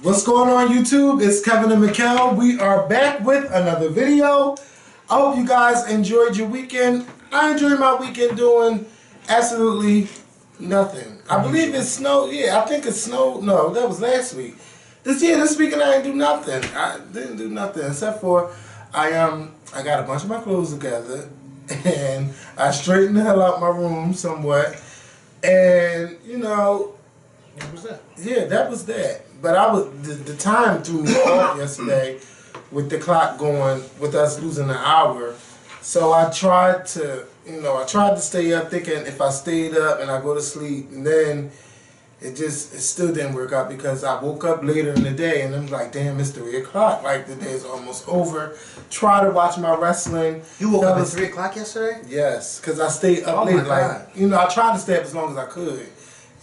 What's going on, YouTube? It's Kevin and Mikkel. We are back with another video. I hope you guys enjoyed your weekend. I enjoyed my weekend doing absolutely nothing. I believe it snowed. Yeah, I think it snowed. No, that was last week. This weekend I didn't do nothing. I didn't do nothing except for I got a bunch of my clothes together and I straightened the hell out my room somewhat. And you know, what was that? Yeah, that was that. But the time threw me off yesterday with the clock going, with us losing an hour. So I tried to stay up thinking if I stayed up and I go to sleep, and then it still didn't work out because I woke up later in the day and I'm like, damn, it's 3 o'clock. Like the day is almost over. Try to watch my wrestling. You woke up at 3 o'clock yesterday? Yes, because I stayed up late. Like, I tried to stay up as long as I could.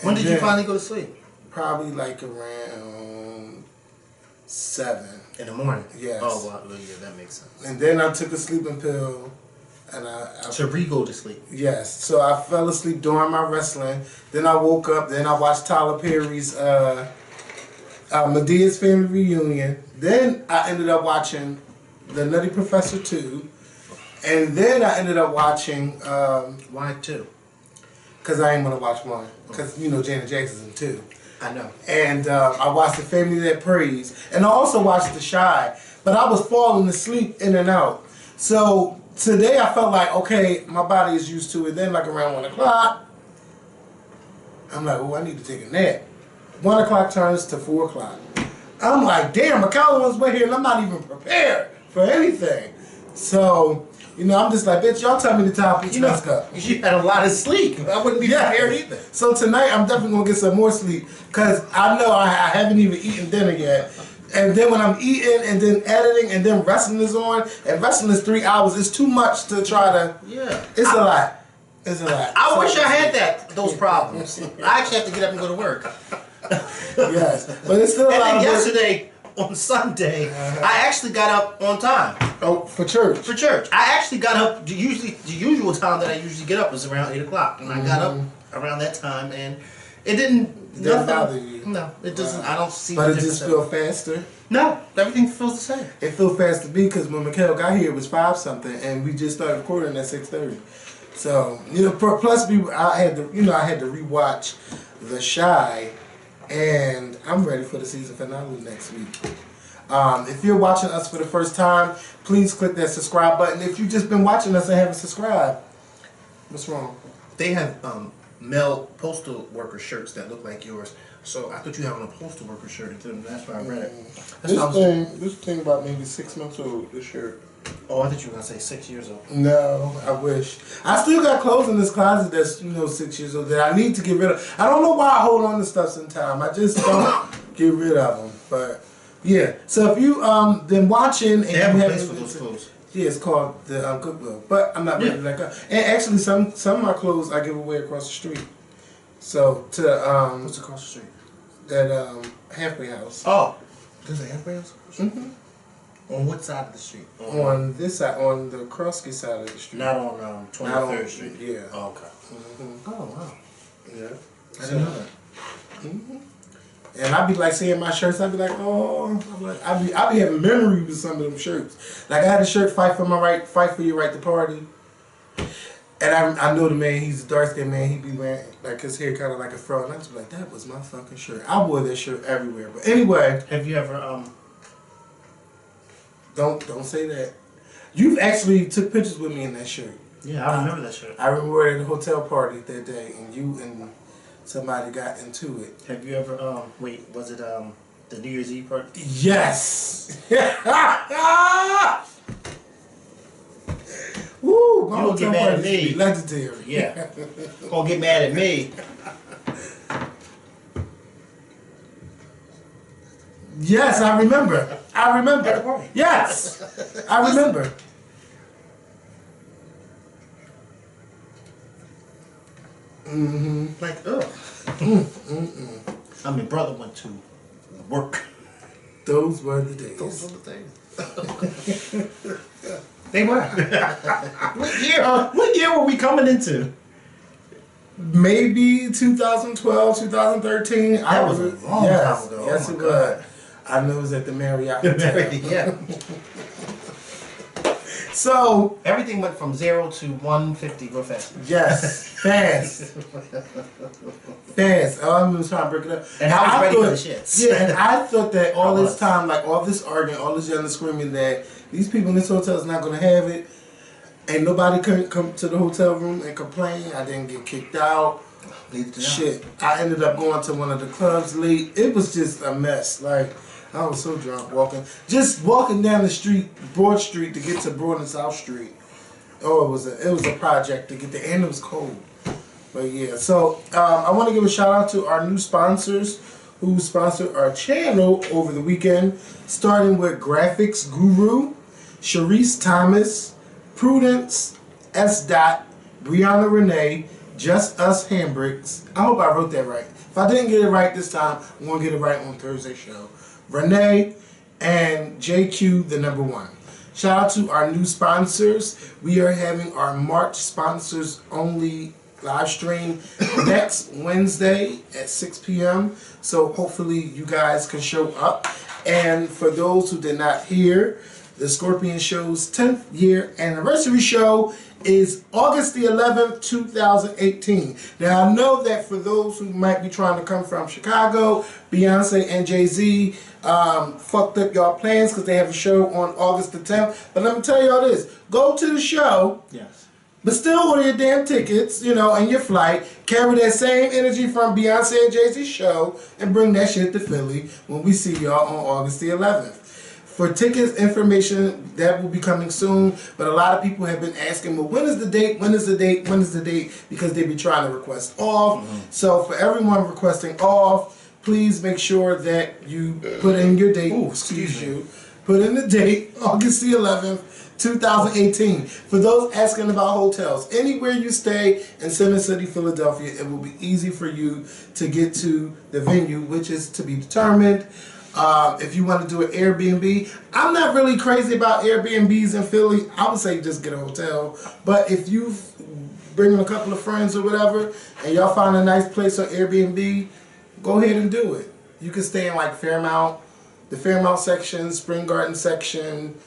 When did you finally go to sleep? Probably like around 7 in the morning. Yes. Oh well, yeah, that makes sense. And then I took a sleeping pill, and to re-go to sleep. Yes. So I fell asleep during my wrestling. Then I woke up. Then I watched Tyler Perry's Medea's Family Reunion. Then I ended up watching The Nutty Professor 2, and then I ended up watching Why 2? Because I ain't gonna watch 1. Because Janet Jackson's in 2. I know. And I watched The Family That Prays. And I also watched The Shy. But I was falling asleep in and out. So today I felt like, okay, my body is used to it. Then like around 1 o'clock, I'm like, oh, I need to take a nap. 1 o'clock turns to 4 o'clock. I'm like, damn, McCallum was way here and I'm not even prepared for anything. So, I'm just like, bitch, y'all tell me the topic. Let's go. You had a lot of sleep. I wouldn't be prepared either. So tonight, I'm definitely going to get some more sleep because I know I haven't even eaten dinner yet. And then when I'm eating and then editing and then wrestling is on, and wrestling is 3 hours, it's too much to try to... Yeah. It's a lot. It's a lot. I wish I had those problems. I actually have to get up and go to work. Yes. But it's still a lot. And then yesterday... On Sunday, I actually got up on time. Oh, for church? For church. I actually got up, the usual time that I usually get up is around 8 o'clock. And I got up around that time and it didn't bother you? No, it doesn't. I don't see But it just feel faster? No, everything feels the same. It feels fast to me because when Mikkel got here it was 5 something and we just started recording at 6:30. So, plus I had to rewatch The Shy. And I'm ready for the season finale next week. If you're watching us for the first time, please click that subscribe button. If you've just been watching us and haven't subscribed, what's wrong? They have male postal worker shirts that look like yours. So I thought you had on a postal worker shirt, and that's why I read it. This thing about maybe 6 months old, this shirt. Oh, I thought you were going to say 6 years old. No, I wish. I still got clothes in this closet that's, 6 years old that I need to get rid of. I don't know why I hold on to stuff sometimes. I just don't get rid of them. But, yeah. So if you been watching... They have a place for those clothes. Yeah, it's called the Goodwill. But I'm not ready to let go. And actually, some of my clothes I give away across the street. So, to... What's across the street? That halfway house. Oh. There's a halfway house? Mm-hmm. On what side of the street? On this side, on the Krosky side of the street. Not on 23rd Street? Yeah. Oh, okay. Mm-hmm. Oh, wow. Yeah. I didn't know that. Mm-hmm. And I'd be like seeing my shirts, I'd be like, oh, I'd be having memories with some of them shirts. Like I had a shirt, fight for your right to party. And I know the man, he's a dark-skinned man, he'd be wearing like his hair kind of like a fro, and I'd just be like, that was my fucking shirt. I wore that shirt everywhere. But anyway. Have you ever, Don't say that. You've actually took pictures with me in that shirt. Yeah, I remember that shirt. I remember it at a hotel party that day, and you and somebody got into it. Have you ever, wait, was it, the New Year's Eve party? Yes! Woo! You don't get mad at me. Legendary. Yeah. Don't get mad at me. Yes, I remember. At the party. Yes! I remember. Mm-hmm. Like, ugh. I mean, brother went to work. Those were the days. Those were the days. They were. What year were we coming into? maybe 2012, 2013. That was a long time ago. Yes, Oh it my was. God. I know it was at the Marriott. Yeah. So Everything went from 0 to 150 real fast. yes, fast. Fast. I'm just trying to break it up. And I was ready for the shits. Yeah, and I thought that all I this was. time, like all this arguing, all this yelling, screaming, that these people in this hotel is not going to have it, and nobody couldn't come to the hotel room and complain. I didn't get kicked out. Shit, I ended up going to one of the clubs late. It was just a mess. Like, I was so drunk just walking down the street, Broad Street, to get to Broad and South Street. Oh, it was a project to get there, and it was cold. But yeah, so I want to give a shout out to our new sponsors who sponsored our channel over the weekend, starting with Graphics Guru, Sharice Thomas, Prudence, S. Dot, Brianna Renee, Just Us Handbricks. I hope I wrote that right. If I didn't get it right this time, I'm going to get it right on Thursday's show. Renee and JQ, the number one. Shout out to our new sponsors. We are having our March sponsors only live stream next Wednesday at 6 p.m. So hopefully you guys can show up. And for those who did not hear, the Scorpion Show's 10th year anniversary show is August the 11th, 2018. Now, I know that for those who might be trying to come from Chicago, Beyonce and Jay-Z fucked up y'all plans because they have a show on August the 10th. But let me tell y'all this. Go to the show. Yes. But still order your damn tickets, and your flight. Carry that same energy from Beyonce and Jay-Z's show and bring that shit to Philly when we see y'all on August the 11th. For tickets, information, that will be coming soon. But a lot of people have been asking, well, when is the date? When is the date? When is the date? Because they be trying to request off. Mm-hmm. So for everyone requesting off, please make sure that you put in your date. Ooh, excuse you. Put in the date, August the 11th. 2018. For those asking about hotels, anywhere you stay in Center City, Philadelphia, it will be easy for you to get to the venue, which is to be determined. If you want to do an Airbnb, I'm not really crazy about Airbnbs in Philly. I would say just get a hotel. But if you bring in a couple of friends or whatever, and y'all find a nice place on Airbnb, go ahead and do it. You can stay in like Fairmount, the Fairmount section, Spring Garden section,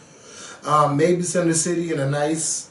maybe Center City in a nice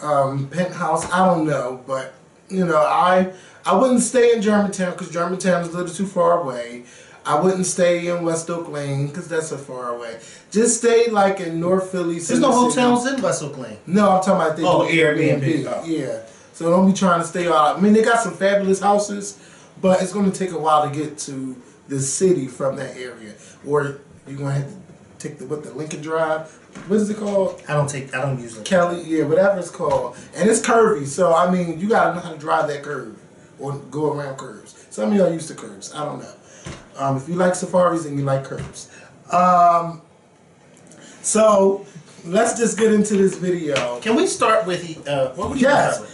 penthouse. I don't know, but I wouldn't stay in Germantown because Germantown is a little too far away. I wouldn't stay in West Oak Lane because that's so far away. Just stay like in North Philly. There's no hotels in West Oak Lane. No, I'm talking about Airbnb. Oh. Yeah. So don't be trying to stay out. I mean, they got some fabulous houses, but it's going to take a while to get to the city from that area. Or you're going to have to take the Lincoln Drive. What is it called? I don't use it. Kelly, yeah, whatever it's called. And it's curvy, so I mean, you gotta know how to drive that curve or go around curves. Some of y'all used to curves. I don't know. If you like safaris and you like curves. So let's just get into this video. Can we start with what would you start with?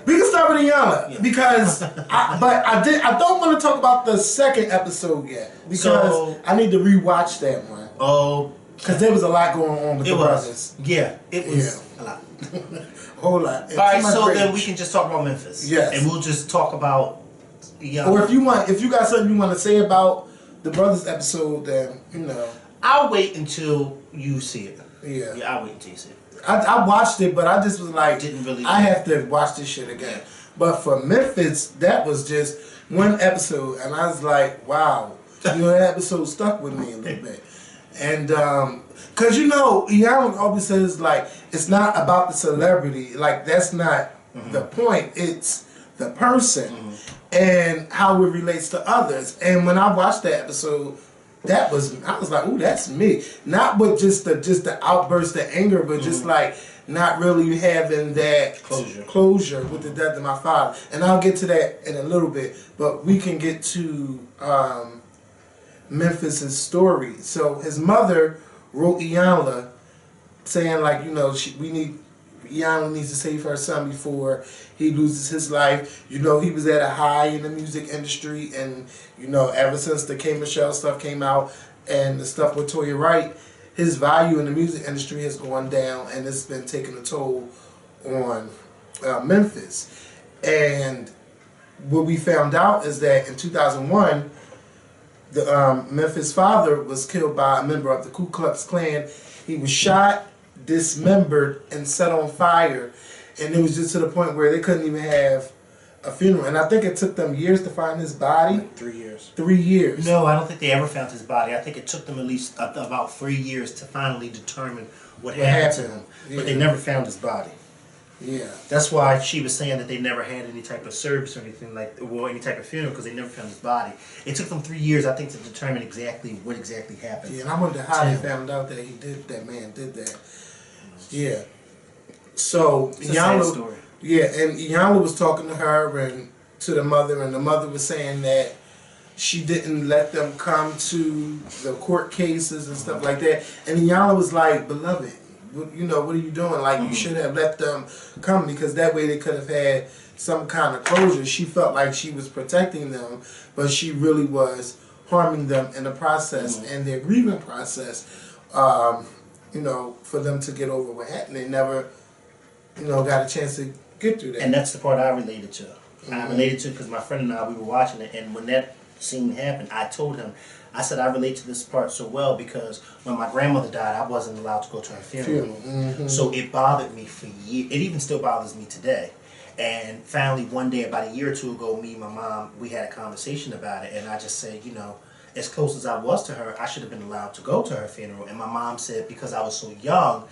We can start with Iyanla because, I don't want to talk about the second episode yet because I need to rewatch that one. Oh. Because there was a lot going on with the brothers. Yeah, it was a lot. A whole lot. Alright, so then we can just talk about Memphis. Yes. And we'll just talk about Iyanla. Or if you got something you want to say about the brothers episode, then, I'll wait until you see it. Yeah. Yeah, I'll wait until you see it. I watched it, but I just was like, I have to watch this shit again. But for Memphis, that was just one episode, and I was like, wow. That episode stuck with me a little bit. And, cause Iyanla always says like, it's not about the celebrity. Like that's not the point. It's the person and how it relates to others. And when I watched that episode, I was like, ooh, that's me. Not with just the outburst of anger, but just like not really having that closure with the death of my father. And I'll get to that in a little bit, but we can get to, Memphis' story. So his mother wrote Iyanla saying like, Iyanla needs to save her son before he loses his life. He was at a high in the music industry, and ever since the K Michelle stuff came out and the stuff with Toya Wright, his value in the music industry has gone down, and it's been taking a toll on Memphis. And what we found out is that in 2001, the Memphis father was killed by a member of the Ku Klux Klan. He was shot, dismembered, and set on fire. And it was just to the point where they couldn't even have a funeral. And I think it took them years to find his body. Like 3 years. 3 years. No, I don't think they ever found his body. I think it took them at least about 3 years to finally determine what happened to him. Yeah. But they never found his body. Yeah. That's why she was saying that they never had any type of service or anything any type of funeral, because they never found his body. It took them 3 years, I think, to determine exactly what exactly happened. Yeah, and I wonder how they found out that that man did that. Yeah. So It's a sad story. Yeah, and Iyanla was talking to her and to the mother, and the mother was saying that she didn't let them come to the court cases and stuff like that. And Iyanla was like, "Beloved, what are you doing? Like, you should have let them come, because that way they could have had some kind of closure." She felt like she was protecting them, but she really was harming them in the process and their grieving process. For them to get over what happened, they never, got a chance to get through that. And that's the part I related to. I related to because my friend and I, we were watching it, and when that scene happened, I told him, I said, I relate to this part so well because when my grandmother died, I wasn't allowed to go to her funeral. So it bothered me for years. It even still bothers me today. And finally, one day, about a year or two ago, me and my mom, we had a conversation about it, and I just said, as close as I was to her, I should have been allowed to go to her funeral. And my mom said because I was so young,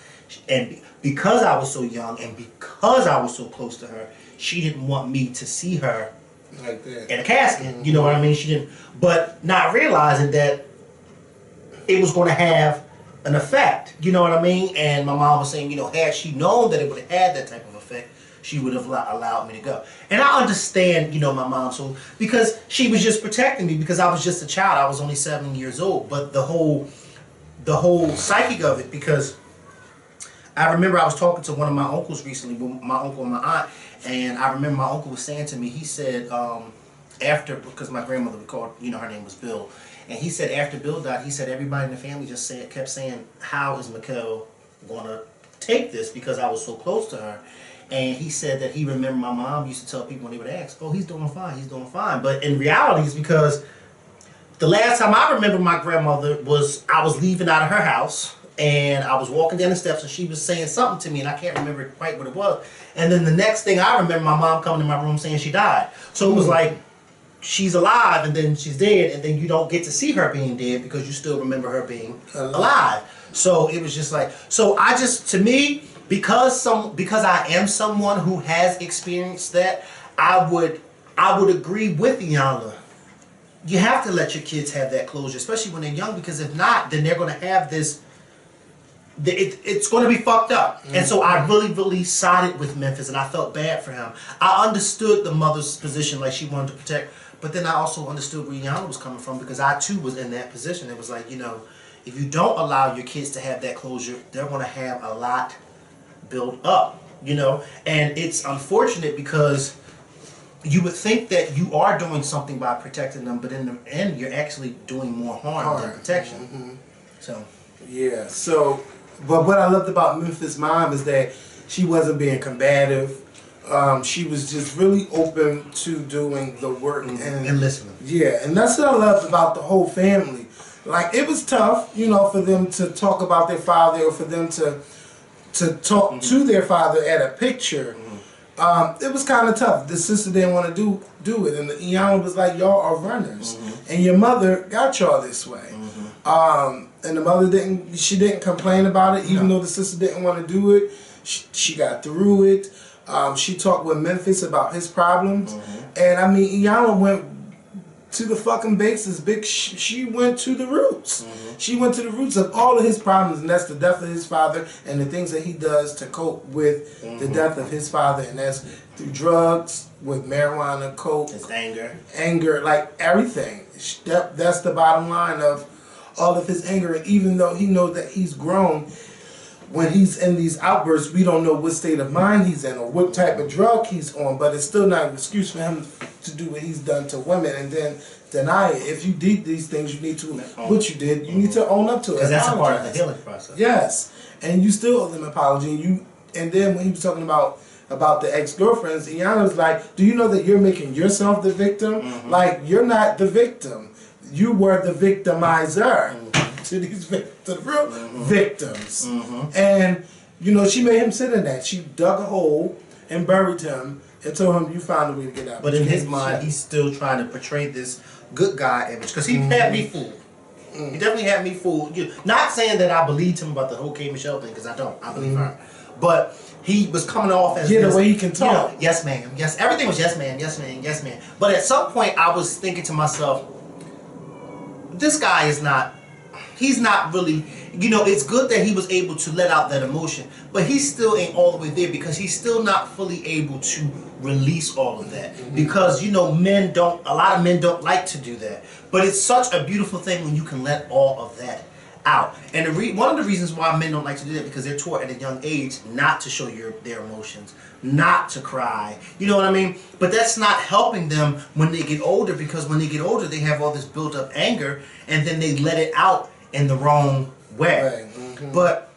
and because I was so young, and because I was so close to her, she didn't want me to see her like that in a casket. You know what I mean? She didn't, but not realizing that it was going to have an effect. You know what I mean? And my mom was saying, had she known that it would have had that type of effect, she would have allowed me to go. And I understand, my mom, so because she was just protecting me because I was just a child. I was only 7 years old. But the whole psyche of it, because I remember I was talking to one of my uncles recently, my uncle and my aunt, and I remember my uncle was saying to me, he said, because my grandmother would call, her name was Bill, and he said after Bill died, he said everybody in the family just kept saying, how is Mikkel going to take this, because I was so close to her. And he said that he remembered my mom used to tell people when they would ask, oh, he's doing fine. But in reality, it's because the last time I remember my grandmother was I was leaving out of her house, and I was walking down the steps, and she was saying something to me, and I can't remember quite what it was. And then the next thing I remember, my mom coming in my room saying she died. So it was like, she's alive, and then she's dead, and then you don't get to see her being dead because you still remember her being alive. So it was just like, to me, because I am someone who has experienced that, I would agree with Iyanla. You have to let your kids have that closure, especially when they're young, because if not, then they're going to have this. It's going to be fucked up. And so I really, really sided with Memphis, and I felt bad for him. I understood the mother's position, like she wanted to protect, but then I also understood where Iyanla was coming from, because I too was in that position. It was like, if you don't allow your kids to have that closure, they're going to have a lot build up, and it's unfortunate because you would think that you are doing something by protecting them, but in the end you're actually doing more harm than protection. So but what I loved about Memphis' mom is that she wasn't being combative. She was just really open to doing the work and listening. Yeah, and that's what I loved about the whole family. Like, it was tough, for them to talk about their father, or for them to talk to their father at a picture. It was kind of tough. The sister didn't want to do it, and Iyanla was like, y'all are runners, and your mother got y'all this way. And the mother didn't complain about it, even though the sister didn't want to do it. She got through it. She talked with Memphis about his problems, and I mean, Iyanla went to the fucking basis, big. She went to the roots. She went to the roots of all of his problems, and that's the death of his father and the things that he does to cope with the death of his father, and that's through drugs, with marijuana, coke, his anger, like everything. That's the bottom line of all of his anger. And even though he knows that he's grown, when he's in these outbursts, we don't know what state of mind he's in or what type of drug he's on, but it's still not an excuse for him to do what he's done to women and then deny it. If you did these things, you need to, what you did, you need to own up to it. Because that's a part of the healing process. Yes. And you still owe them an apology. And then when he was talking about about the ex-girlfriends, Iyanla's like, do you know that you're making yourself the victim? Like, you're not the victim. You were the victimizer to these to the real victims. And, you know, she made him sit in that. She dug a hole and buried him and told him, you found a way to get out. But in his mind, he's still trying to portray this good guy image. Because he had me fooled. He definitely had me fooled. Not saying that I believed him about the whole K. Michelle thing, because I don't. I believe her. But he was coming off as the way he can talk. You know, yes, ma'am. Yes, everything was yes, ma'am. Yes, ma'am. Yes, ma'am. But at some point, I was thinking to myself, this guy is not. He's not really. You know, it's good that he was able to let out that emotion, but he still ain't all the way there because he's still not fully able to release all of that. Because, you know, a lot of men don't like to do that. But it's such a beautiful thing when you can let all of that out. And one of the reasons why men don't like to do that, because they're taught at a young age not to show their emotions, not to cry. You know what I mean? But that's not helping them when they get older, because when they get older, they have all this built up anger, and then they let it out in the wrong way. But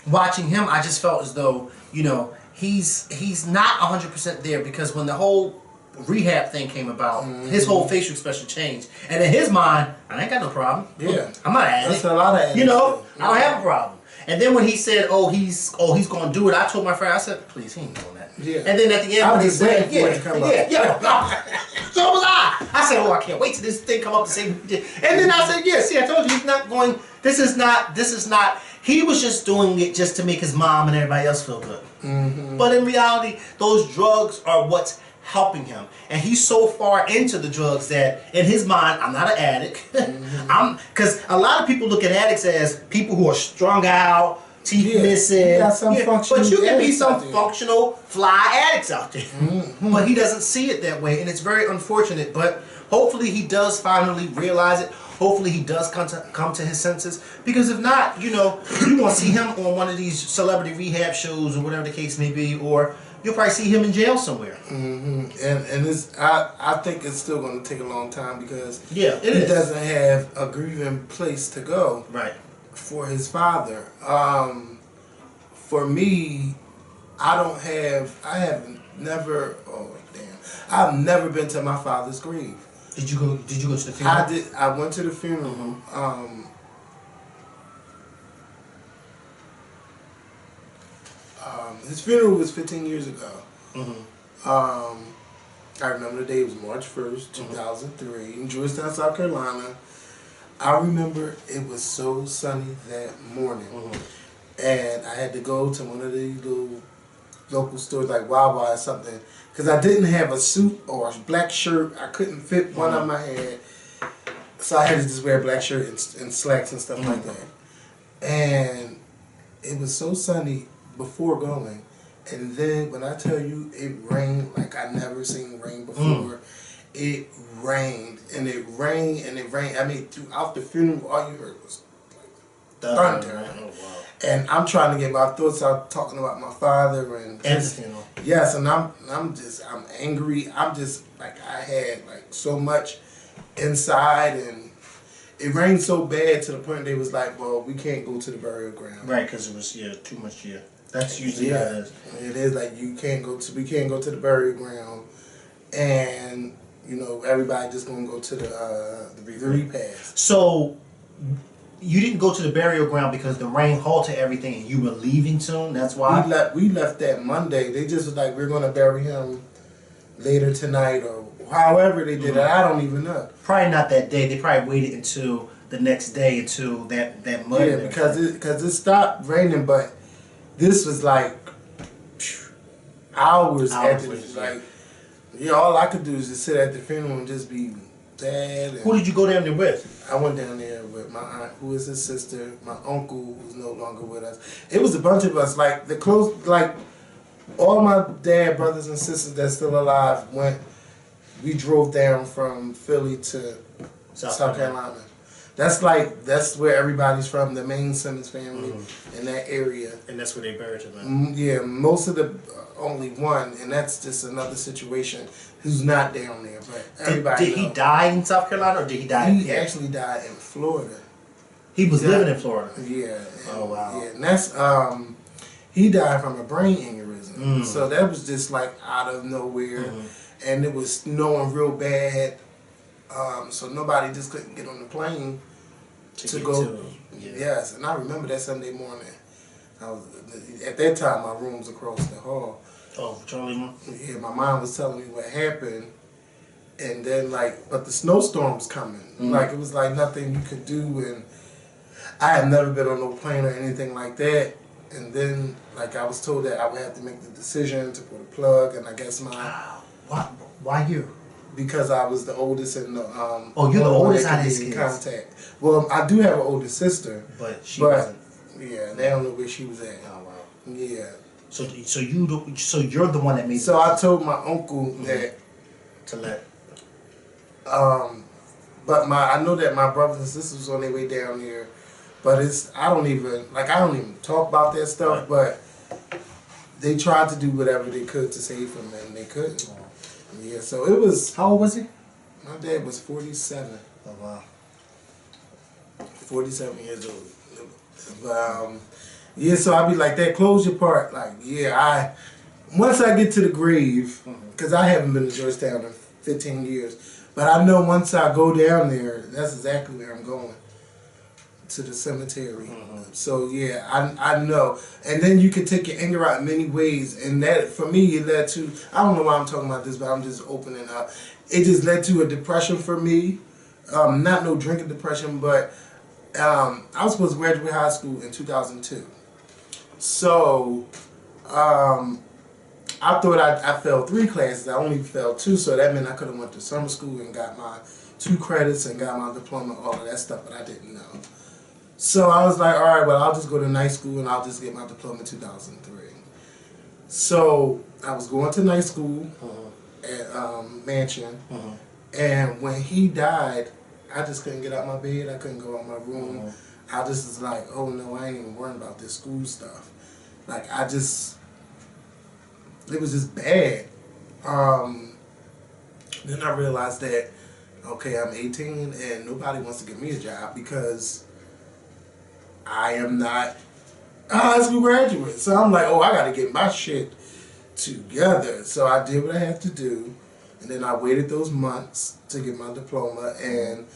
watching him, I just felt as though, you know, he's not 100% there, because when the whole rehab thing came about, his whole facial expression changed, and in his mind, I ain't got no problem. Yeah, I'm not an addict. That's a lot of addicts. You know, I don't have a problem. And then when he said, he's going to do it, I told my friend, I said, please, he ain't doing that. Yeah. And then at the end, when he said, yeah. So was I. I said, I can't wait till this thing come up to say. And then I said, yeah, see, I told you he's not going. This is not. He was just doing it just to make his mom and everybody else feel good. But in reality, those drugs are what's helping him, and he's so far into the drugs that in his mind, I'm not an addict. Because a lot of people look at addicts as people who are strung out, teeth missing. But you can be some functional fly addicts out there. But he doesn't see it that way, and it's very unfortunate. But hopefully he does finally realize it. Hopefully he does come to his senses, because if not, you know, you're going to see him on one of these celebrity rehab shows or whatever the case may be, or you'll probably see him in jail somewhere. And it's, I think it's still going to take a long time, because he doesn't have a grieving place to go for his father. For me, I've never been to my father's grave. Did you go to the funeral? I did. I went to the funeral. His funeral was 15 years ago. I remember the day. It was March 1st, 2003, in Georgetown, South Carolina. I remember it was so sunny that morning, and I had to go to one of these little local stores like Wawa or something, because I didn't have a suit or a black shirt. I couldn't fit one on my head, so I had to just wear a black shirt and slacks and stuff like that. And it was so sunny before going, and then when I tell you it rained like I never seen rain before. It rained and it rained and it rained. I mean, throughout the funeral, all you heard was like thunder. Oh, wow. And I'm trying to get my thoughts out, talking about my father and funeral. Yes, and I'm angry. I'm just like, I had like so much inside, and it rained so bad to the point they was like, well, we can't go to the burial ground. Right, because it was too much. That's usually how it is. It is like we can't go to the burial ground, and you know, everybody just gonna go to the repast. So you didn't go to the burial ground because the rain halted everything, and you were leaving soon. That's why we left that Monday. They just was like, we're gonna bury him later tonight, or however they did it. I don't even know. Probably not that day. They probably waited until the next day until that Monday. Yeah, because it stopped raining, but this was like hours after. Like, yeah, all I could do is just sit at the funeral and just be sad. Who did you go down there with? I went down there with my aunt, who is his sister, my uncle, who's no longer with us. It was a bunch of us, like all my dad brothers and sisters that's still alive went. We drove down from Philly to South Carolina. That's where everybody's from, the main Simmons family in that area. And that's where they buried him. Yeah, most of the only one, and that's just another situation who's not down there. But everybody did he die in South Carolina, or did he die? He actually died in Florida. He was living in Florida. Yeah. Oh wow. Yeah, and that's he died from a brain aneurysm. So that was just like out of nowhere, and it was snowing real bad. So nobody just couldn't get on the plane to go. Yes, and I remember that Sunday morning. I was at that time my room was across the hall. Oh, Charlie. Yeah, my mom was telling me what happened, and then but the snowstorm was coming. Like it was like nothing you could do, and I had never been on no plane or anything like that. And then I was told that I would have to make the decision to pull the plug, and I guess Why you? Because I was the oldest in the oh, you're the oldest out of his kids. Contact. Well, I do have an older sister, but she wasn't. Yeah, they don't know where she was at. Oh wow. Yeah. So you're the one that made. So I told my uncle that to let. But I know that my brothers and sisters was on their way down here, but I don't even talk about that stuff. But they tried to do whatever they could to save him, and they couldn't. Yeah, so it was. How old was he? My dad was 47. Oh wow. 47 years old. But yeah, so I'd be like that. Close your part. Once I get to the grave, because I haven't been to Georgetown in 15 years, but I know once I go down there, that's exactly where I'm going, to the cemetery. So yeah, I know. And then you can take your anger out in many ways, and that for me it led to, I don't know why I'm talking about this, but I'm just opening up. It just led to a depression for me. Not no drinking depression, but I was supposed to graduate high school in 2002. So I thought I failed 3 classes. I only failed 2, so that meant I could have went to summer school and got my 2 credits and got my diploma, all of that stuff, but I didn't know. So I was like, all right, well, I'll just go to night school and I'll just get my diploma in 2003. So I was going to night school at Mansion, and when he died, I just couldn't get out my bed. I couldn't go out my room. I just was like, oh no, I ain't even worrying about this school stuff. It was just bad. Then I realized that, okay, I'm 18 and nobody wants to give me a job because I am not a high school graduate. So I'm like, oh, I got to get my shit together. So I did what I had to do. And then I waited those months to get my diploma, and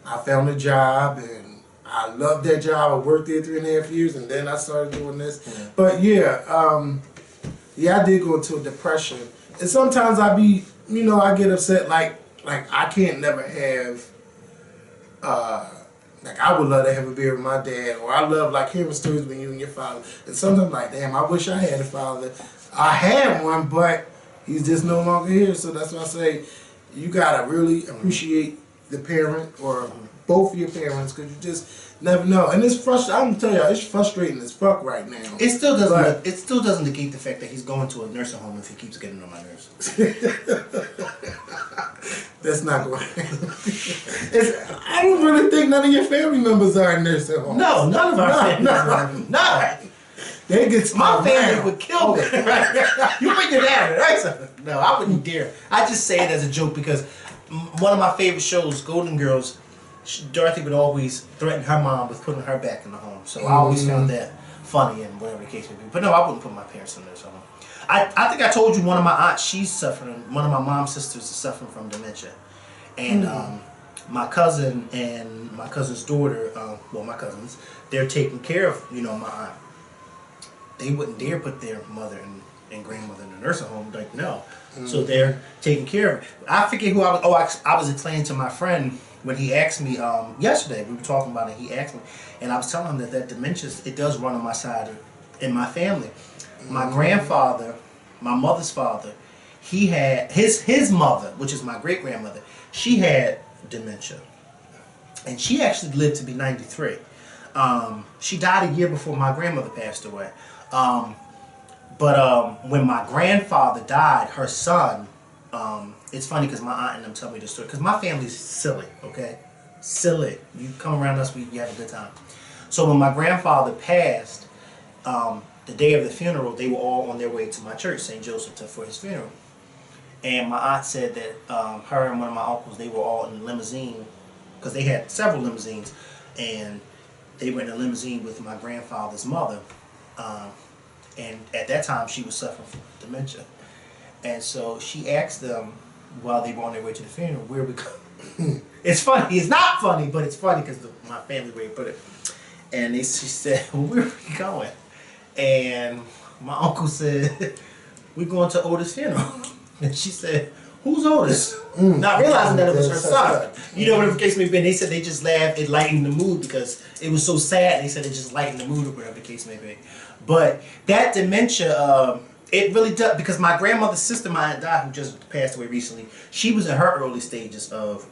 I found a job, and I loved that job. I worked there 3.5 years, and then I started doing this. But yeah, I did go into a depression. And sometimes I get upset, like I can't never have, I would love to have a beer with my dad, or I love hearing stories with you and your father. And sometimes damn, I wish I had a father. I had one, but he's just no longer here. So that's why I say you gotta really appreciate the parent or both of your parents, because you just never know. And it's frustrating. I'm gonna tell you, it's frustrating as fuck right now. It still doesn't. It still doesn't negate the fact that he's going to a nursing home if he keeps getting on my nerves. That's not going. I don't really think none of your family members are in nursing homes. No, none of our family members. No. They get my family would kill me. Right? You bring your dad, right? No, I wouldn't dare. I just say it as a joke because one of my favorite shows, Golden Girls, Dorothy would always threaten her mom with putting her back in the home. So I always found that funny and whatever the case may be. But no, I wouldn't put my parents in there. So I think I told you one of my aunts, she's suffering, one of my mom's sisters is suffering from dementia. And my cousin and my cousin's daughter, my cousins, they're taking care of, my aunt. They wouldn't dare put their mother and grandmother in a nursing home. No. So they're taking care of it. I forget who I was. Oh, I was explaining to my friend when he asked me yesterday. We were talking about it. He asked me, and I was telling him that dementia, it does run on my side in my family. My grandfather, my mother's father, he had his mother, which is my great grandmother. She had dementia, and she actually lived to be 93. She died a year before my grandmother passed away. But when my grandfather died, her son, it's funny because my aunt and them tell me the story, because my family's silly, okay? Silly. You come around us, you have a good time. So when my grandfather passed, the day of the funeral, they were all on their way to my church, St. Joseph, for his funeral. And my aunt said that her and one of my uncles, they were all in a limousine, because they had several limousines, and they were in a limousine with my grandfather's mother. and at that time she was suffering from dementia. And so she asked them while they were on their way to the funeral, where we go. It's funny. It's not funny, but it's funny because my family way put it. And she said, well, where are we going? And my uncle said, we're going to Otis' funeral. And she said, who's Otis? Not realizing that it was her son. You know, whatever the case may be. They said they just laughed. It lightened the mood because it was so sad. They said it just lightened the mood or whatever the case may be. But that dementia, it really does, because my grandmother's sister, my aunt Di, who just passed away recently, she was in her early stages of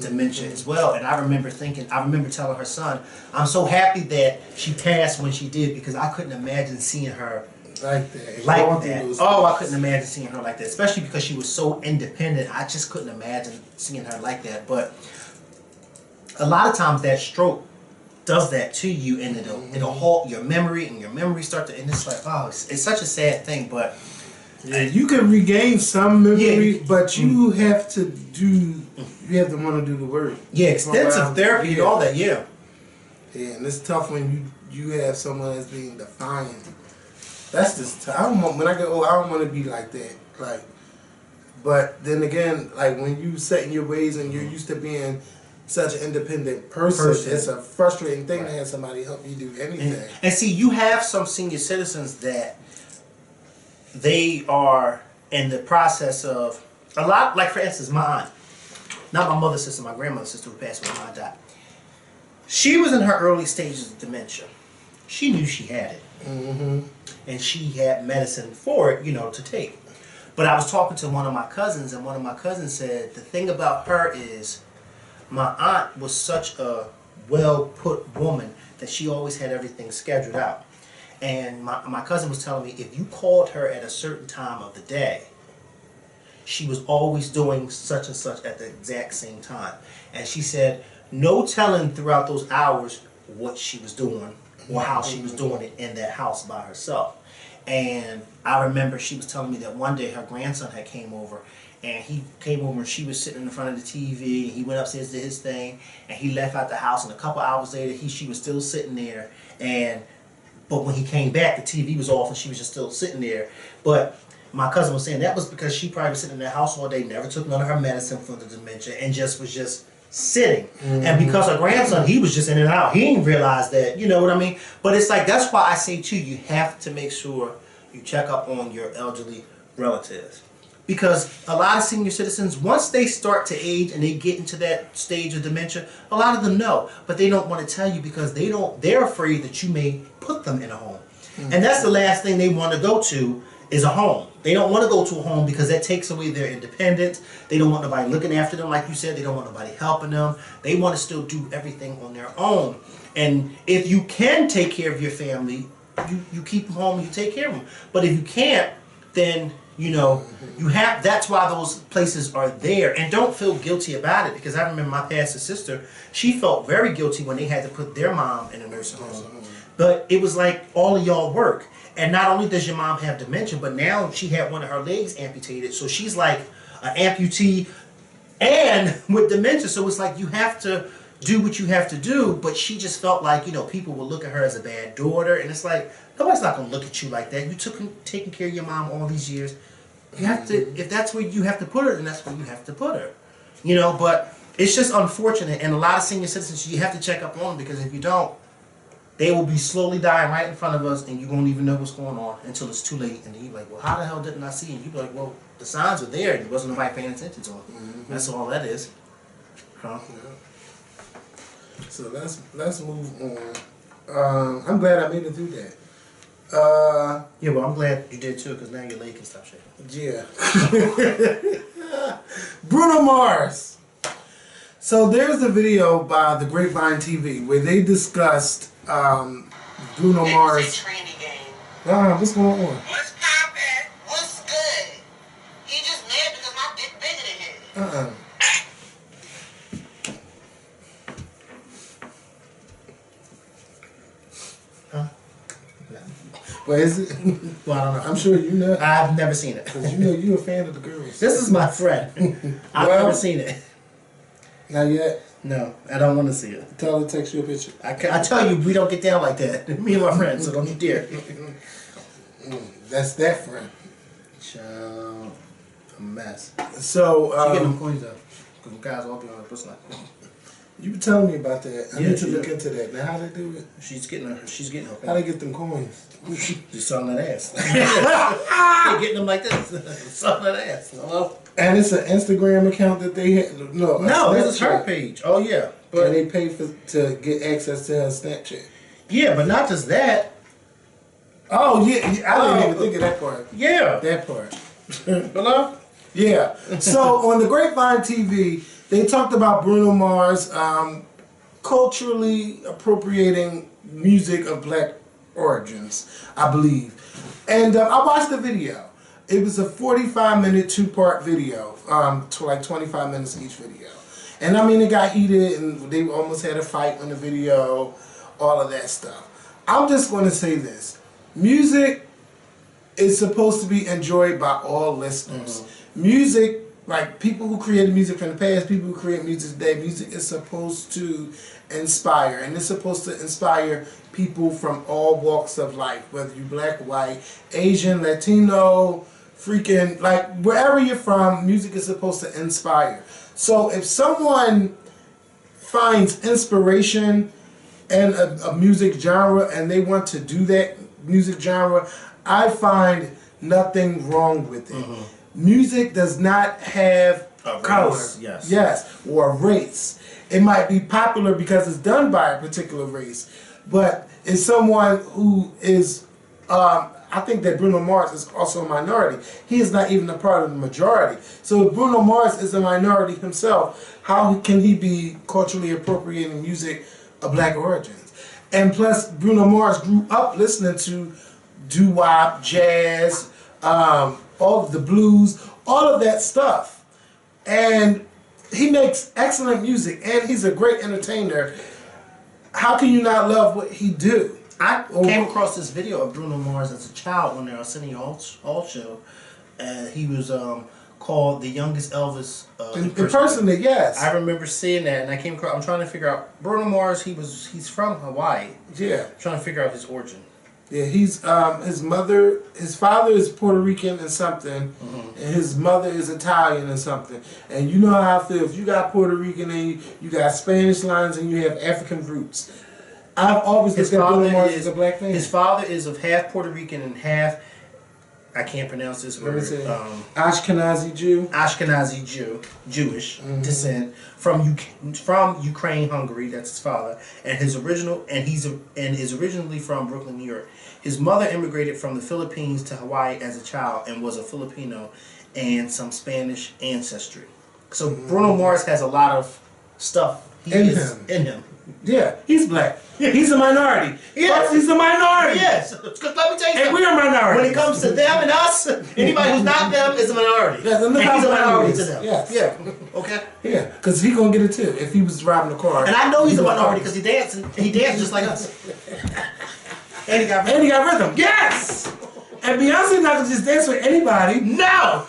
dementia as well. And I remember telling her son, I'm so happy that she passed when she did, because I couldn't imagine seeing her like that. Oh, I couldn't imagine seeing her like that, especially because she was so independent. I just couldn't imagine seeing her like that. But a lot of times that stroke does that to you, and it'll halt your memory, and your memory start to, and it's like, oh, it's such a sad thing. But you can regain some memory, but you have to want to do the work. Yeah, extensive therapy and all that. Yeah, and it's tough when you have someone that's being defiant. That's just I don't want, when I get old, I don't want to be like that. Like, but then again, like when you set in your ways and you're used to being such an independent person, it's a frustrating thing to have somebody help you do anything. And see, you have some senior citizens that they are in the process of a lot. Like for instance, my aunt, not my mother's sister, my grandmother's sister who passed away when I died. She was in her early stages of dementia. She knew she had it. And she had medicine for it, to take. But I was talking to one of my cousins, and one of my cousins said the thing about her is my aunt was such a well-put woman that she always had everything scheduled out. And my cousin was telling me if you called her at a certain time of the day, she was always doing such and such at the exact same time. And she said no telling throughout those hours what she was doing or how she was doing it in that house by herself. And I remember she was telling me that one day her grandson had came over, and he came over and she was sitting in front of the TV, and he went upstairs to his thing, and he left out the house, and a couple hours later she was still sitting there, but when he came back the TV was off and she was just still sitting there. But my cousin was saying that was because she probably was sitting in the house all day, never took none of her medicine for the dementia, and was just sitting. And because her grandson, he was just in and out, he didn't realize that, you know what I mean? But it's like, that's why I say too, you have to make sure you check up on your elderly relatives, because a lot of senior citizens, once they start to age and they get into that stage of dementia, a lot of them know, but they don't want to tell you because they're afraid that you may put them in a home. And that's the last thing they want to go to, is a home. They don't want to go to a home because that takes away their independence. They don't want nobody looking after them, like you said. They don't want nobody helping them. They want to still do everything on their own. And if you can take care of your family, you keep them home and you take care of them. But if you can't, then that's why those places are there. And don't feel guilty about it, because I remember my pastor's sister, she felt very guilty when they had to put their mom in a nursing home. But it was like all of y'all work. And not only does your mom have dementia, but now she had one of her legs amputated. So she's like an amputee and with dementia. So it's like you have to do what you have to do. But she just felt like, people will look at her as a bad daughter. And it's like, nobody's not going to look at you like that. You taking care of your mom all these years. You have to, if that's where you have to put her, then that's where you have to put her. But it's just unfortunate. And a lot of senior citizens, you have to check up on them, because if you don't, they will be slowly dying right in front of us, and you won't even know what's going on until it's too late. And then you're like, well, how the hell didn't I see? And you're like, well, the signs are there, and there wasn't nobody paying attention to them. That's all that is. Huh? Yeah. So let's move on. I'm glad I made it through that. Yeah, well, I'm glad you did too, because now your leg can stop shaking. Yeah. Bruno Mars. So there's a video by the Grapevine TV where they discussed Bruno Mars. What's going on? What's poppin'? What's good? He just mad because my dick bigger than his. Huh? Well, is it? Well, I don't know. I'm sure you know. I've never seen it. Because you're a fan of the girls. This is my friend. I've never seen it. Not yet? No, I don't want to see it. Tell her to text you a picture. I tell you, we don't get down like that. Me and my friends, so don't you dare. That's that friend. Child, a mess. So, She getting them coins though. Cause them guys all be on her pussy like. You were telling me about that. I Yeah, need to she look did. into that. Now, how they do it? She's getting her. How they get them coins? Just selling that ass. They getting them like this. Selling that ass. Hello? And it's an Instagram account that they had. No, This is her page. Oh yeah, But they pay to get access to her Snapchat. Yeah, but not just that. Oh yeah, I didn't even think of that part. Yeah. That part. Hello? Yeah. So on the Grapevine TV, they talked about Bruno Mars culturally appropriating music of black origins, I believe. And I watched the video. It was a 45-minute, two-part video, to like 25 minutes each video. And I mean, it got heated, and they almost had a fight on the video, all of that stuff. I'm just going to say this. Music is supposed to be enjoyed by all listeners. Music, like people who created music from the past, people who create music today, music is supposed to inspire. And it's supposed to inspire people from all walks of life, whether you're black, white, Asian, Latino, freaking, like wherever you're from, music is supposed to inspire. So if someone finds inspiration in a music genre and they want to do that music genre, I find nothing wrong with it. Music does not have A color, race, yes. yes, or a race. It might be popular because it's done by a particular race, but it's someone who is, I think that Bruno Mars is also a minority. He is not even a part of the majority. So if Bruno Mars is a minority himself, how can he be culturally appropriating music of black origins? And plus, Bruno Mars grew up listening to doo-wop, jazz, all of the blues, all of that stuff. And he makes excellent music, and he's a great entertainer. How can you not love what he do? I came across this video of Bruno Mars as a child when they were sitting Hall show, and he was called the youngest Elvis Impersonator, yes. I remember seeing that, and I came across. I'm trying to figure out Bruno Mars. He's from Hawaii. Yeah. I'm trying to figure out his origin. Yeah, he's his father is Puerto Rican and something, and his mother is Italian and something. And you know how I feel. If you got Puerto Rican and you got Spanish lines and you have African roots, I've always looked at Bruno Mars as a black man. His father is of half Puerto Rican and half, I can't pronounce this word. Ashkenazi Jew. Ashkenazi Jew, Jewish descent from Ukraine, Hungary. That's his father, and his original, and is originally from Brooklyn, New York. His mother immigrated from the Philippines to Hawaii as a child and was a Filipino and some Spanish ancestry. So Bruno Mars has a lot of stuff in him. Yeah, he's black. He's a minority. Yes. He's a minority. Yes, because let me tell you something. And we're a minority. When it comes to them and us, anybody who's not them is a minority. Yes, and he's a minority to them. Yes. Yeah. Okay. Yeah, because he gonna get it too if he was driving the car. And I know he's a minority because he dances just like us. And he got rhythm. Yes. And Beyonce not gonna just dance with anybody. No.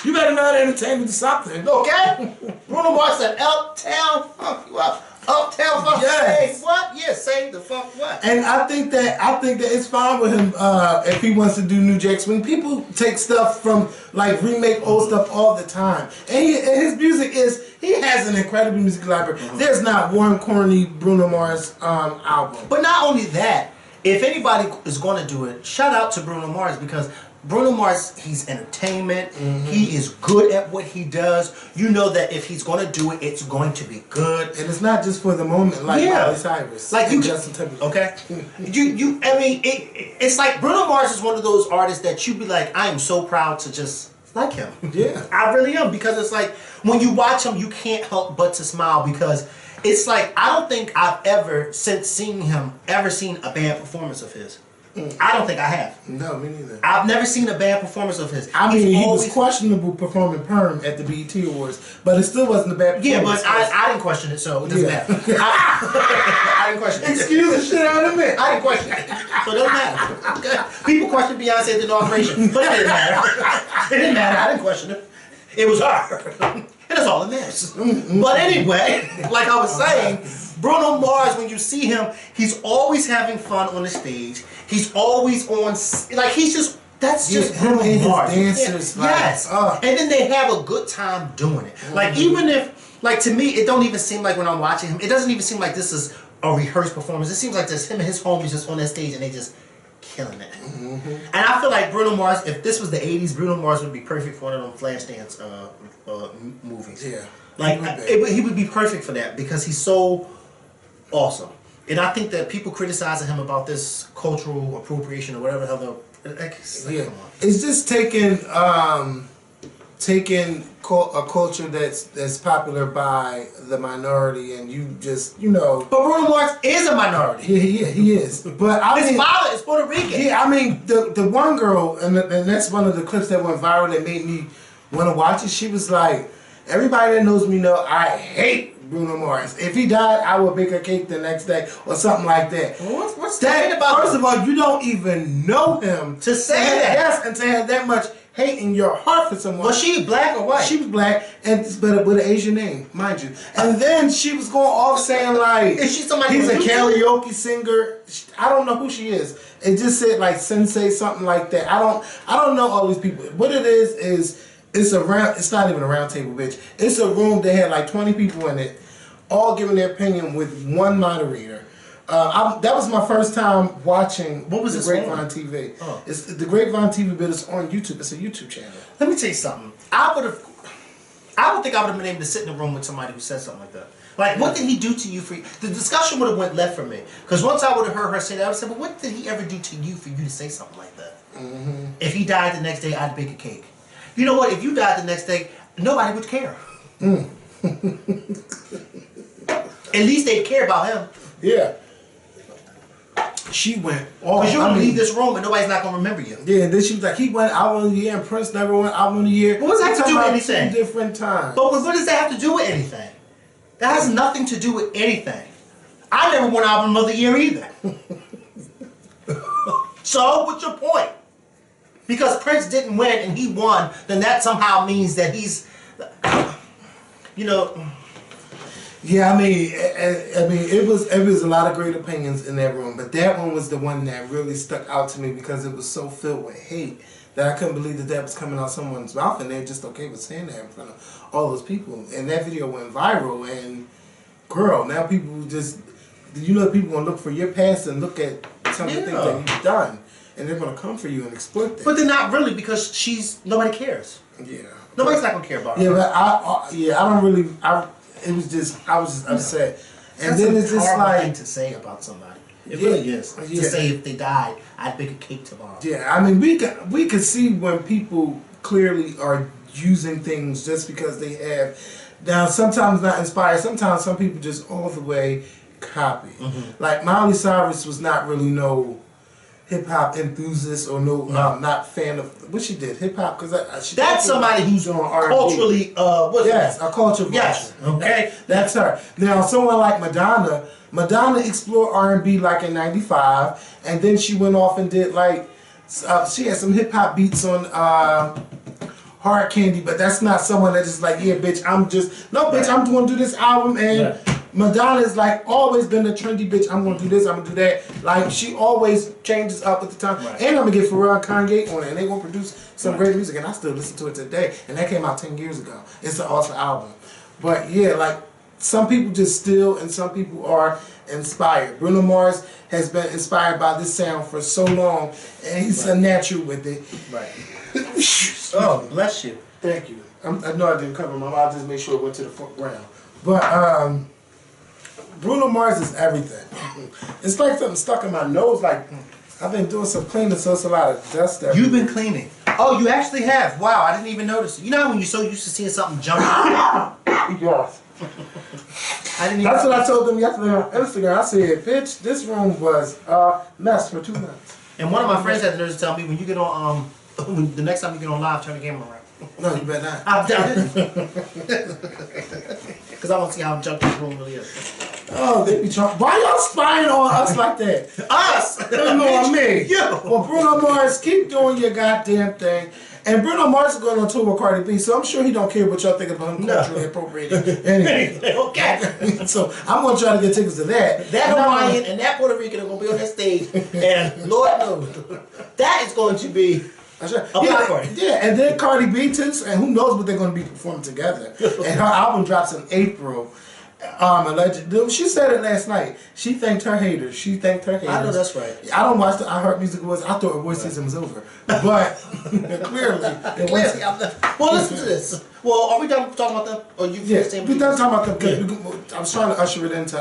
You better know how to entertain me to something. Okay. Bruno Mars said, "Uptown funk you up." Uptown funk. Yes. Say what? Yeah, say the fuck what? And I think that it's fine with him if he wants to do New Jack Swing. People take stuff from remake old stuff all the time, and his music he has an incredible music library. There's not one corny Bruno Mars album. But not only that, if anybody is going to do it, shout out to Bruno Mars because Bruno Mars, he's entertainment. He is good at what he does. You know that if he's going to do it, it's going to be good. And it's not just for the moment, like Miley Cyrus, like you, Justin Timberlake. Okay, I mean, it's like Bruno Mars is one of those artists that you be like, I am so proud to just like him. Yeah, I really am, because it's like when you watch him, you can't help but to smile because it's like I don't think I've ever since seeing him seen a bad performance of his. I don't think I have. No, me neither. I've never seen a bad performance of his. I mean, he was questionable performing Perm at the BET Awards, but it still wasn't a bad performance. Yeah, but I didn't question it, so it doesn't matter. I didn't question it. Excuse the shit out of me. I didn't question it, so it doesn't matter. Okay. People question Beyonce at the inauguration, but it didn't matter. It didn't matter. I didn't question it. It was her. And that's all that matters. But anyway, like I was saying, Bruno Mars, when you see him, he's always having fun on the stage. He's always on, like he's just. That's just him Bruno and his Mars. dancers. Yes. And then they have a good time doing it. Like even if, like to me, it don't even seem like when I'm watching him, it doesn't even seem like this is a rehearsed performance. It seems like just him and his homies just on that stage and they just killing it. And I feel like Bruno Mars, if this was the 80s, Bruno Mars would be perfect for one of them Flashdance movies. Yeah. Like he would be perfect for that because he's so awesome. And I think that people criticizing him about this cultural appropriation or whatever the hell it's just taking a culture that's popular by the minority, and you just But Bruno Mars is a minority. Yeah, he is. But his father is Puerto Rican. Yeah, I mean the one girl, and that's one of the clips that went viral that made me want to watch it. She was like, everybody that knows me know I hate Bruno Mars. If he died, I would bake a cake the next day or something like that. Well, what's that about? First of all, you don't even know him to say that. Yes, and to have that much hate in your heart for someone. Was she black or white? She was black, but with an Asian name, mind you. And then she was going off saying like, is she somebody? He's a karaoke singer. I don't know who she is. It just said like Sensei something like that. I don't know all these people. What it is. It's not even a round table, bitch. It's a room that had like 20 people in it, all giving their opinion with one moderator. That was my first time watching the Grapevine TV. Oh. It's the Grapevine TV, but it's on YouTube. It's a YouTube channel. Let me tell you something. I would think I would have been able to sit in a room with somebody who said something like that. Like, what did he do to you for you? The discussion would have went left for me. Because once I would have heard her say that, I would have said, well, what did he ever do to you for you to say something like that? If he died the next day, I'd bake a cake. You know what? If you died the next day, nobody would care. At least they'd care about him. Yeah. She went all. Because you're going to leave this room and nobody's not going to remember you. Yeah, and then she was like, he went album of the year and Prince never went album of the year. What does that have to do with anything? 2 different times. But what does that have to do with anything? That has nothing to do with anything. I never won album of the year either. So, what's your point? Because Prince didn't win and he won, then that somehow means that he's, Yeah, I mean, it was a lot of great opinions in that room, but that one was the one that really stuck out to me because it was so filled with hate that I couldn't believe that was coming out someone's mouth, and they're just okay with saying that in front of all those people. And that video went viral, and girl, now people just, people gonna look for your past and look at some of the things that you've done, and they're gonna come for you and exploit that. But they're not really, because nobody cares. Yeah. Nobody's not gonna care about her. Yeah, but I was just upset. And then it's just like thing to say about somebody. It really is. To say if they died, I'd bake a cake tomorrow. Yeah, I mean we could see when people clearly are using things just because they have. Now sometimes not inspired. Sometimes some people just all the way copy. Like Miley Cyrus was not really no hip hop enthusiast or not fan of what she did hip hop because that's somebody who's on R&B. Culturally a culture. Yes, okay, that's her. Now someone like Madonna explored R&B like in '95, and then she went off and did like she had some hip hop beats on Hard Candy, but that's not someone that is like, yeah, bitch, I'm going to do this album and. Madonna's like always been a trendy bitch. I'm gonna do this, I'm gonna do that. Like she always changes up at the time. And I'm gonna get Pharrell and Kanye on it, and they gonna produce some great music. And I still listen to it today. And that came out 10 years ago. It's an awesome album. But yeah, like some people just steal, and some people are inspired. Bruno Mars has been inspired by this sound for so long, and he's a natural with it. Right. Oh, bless you. Thank you. I know I didn't cover my mouth. I just made sure it went to the ground. But Bruno Mars is everything. It's like something stuck in my nose. Like I've been doing some cleaning, so it's a lot of dust there. You've been cleaning. Oh, you actually have. Wow, I didn't even notice. You know how when you're so used to seeing something jump out? Yes. That's what I told them yesterday on Instagram. I said, bitch, this room was a mess for 2 months. And one of my friends had the nerve to tell me, when you get on, the next time you get on live, turn the camera around. No, you better not. I've done it. Because I want to see how junky this room really is. Oh, they be trying. Why y'all spying on us like that? Us! You know what I mean? You! Well, Bruno Mars, keep doing your goddamn thing. And Bruno Mars is going on tour with Cardi B, so I'm sure he don't care what y'all think about him culturally appropriating anything. Okay. So I'm going to try to get tickets to that. That Hawaiian and that Puerto Rican are going to be on that stage, and Lord knows, that is going to be a block party. Yeah, and then Cardi B too, and who knows what they're going to be performing together. And her album drops in April. Allegedly, she said it last night. She thanked her haters. I know that's right. I don't watch the I Heart Music Awards. I thought award season was over, but clearly it wasn't. Well, listen to this. Well, are we done talking about them? Or you? Yeah, we done talking about them because I was trying to usher it into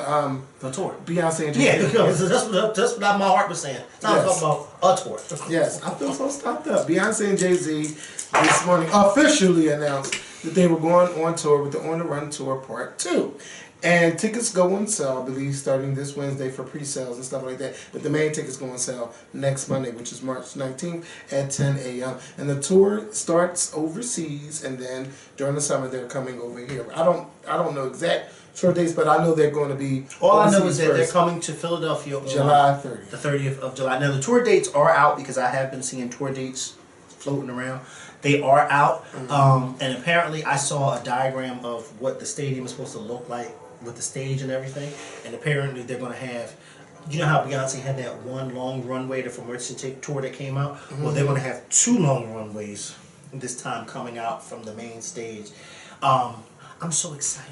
the tour. Beyonce and Jay-Z. Yeah, because that's what my heart was saying. Time to talk about a tour. Yes, I feel so stopped up. Beyonce and Jay-Z this morning officially announced that they were going on tour with the On the Run Tour Part 2. And tickets go on sale, I believe, starting this Wednesday for pre-sales and stuff like that. But the main tickets go on sale next Monday, which is March 19th at 10 a.m. And the tour starts overseas, and then during the summer they're coming over here. I don't know exact tour dates, but I know they're going to be. All I know is that they're coming to Philadelphia on July 30th. The 30th of July. Now the tour dates are out because I have been seeing tour dates floating around. They are out, and apparently I saw a diagram of what the stadium is supposed to look like with the stage and everything. And apparently they're going to have, you know how Beyonce had that one long runway, the For Mercy's Sake tour that came out? Well, they're going to have 2 long runways this time coming out from the main stage. I'm so excited.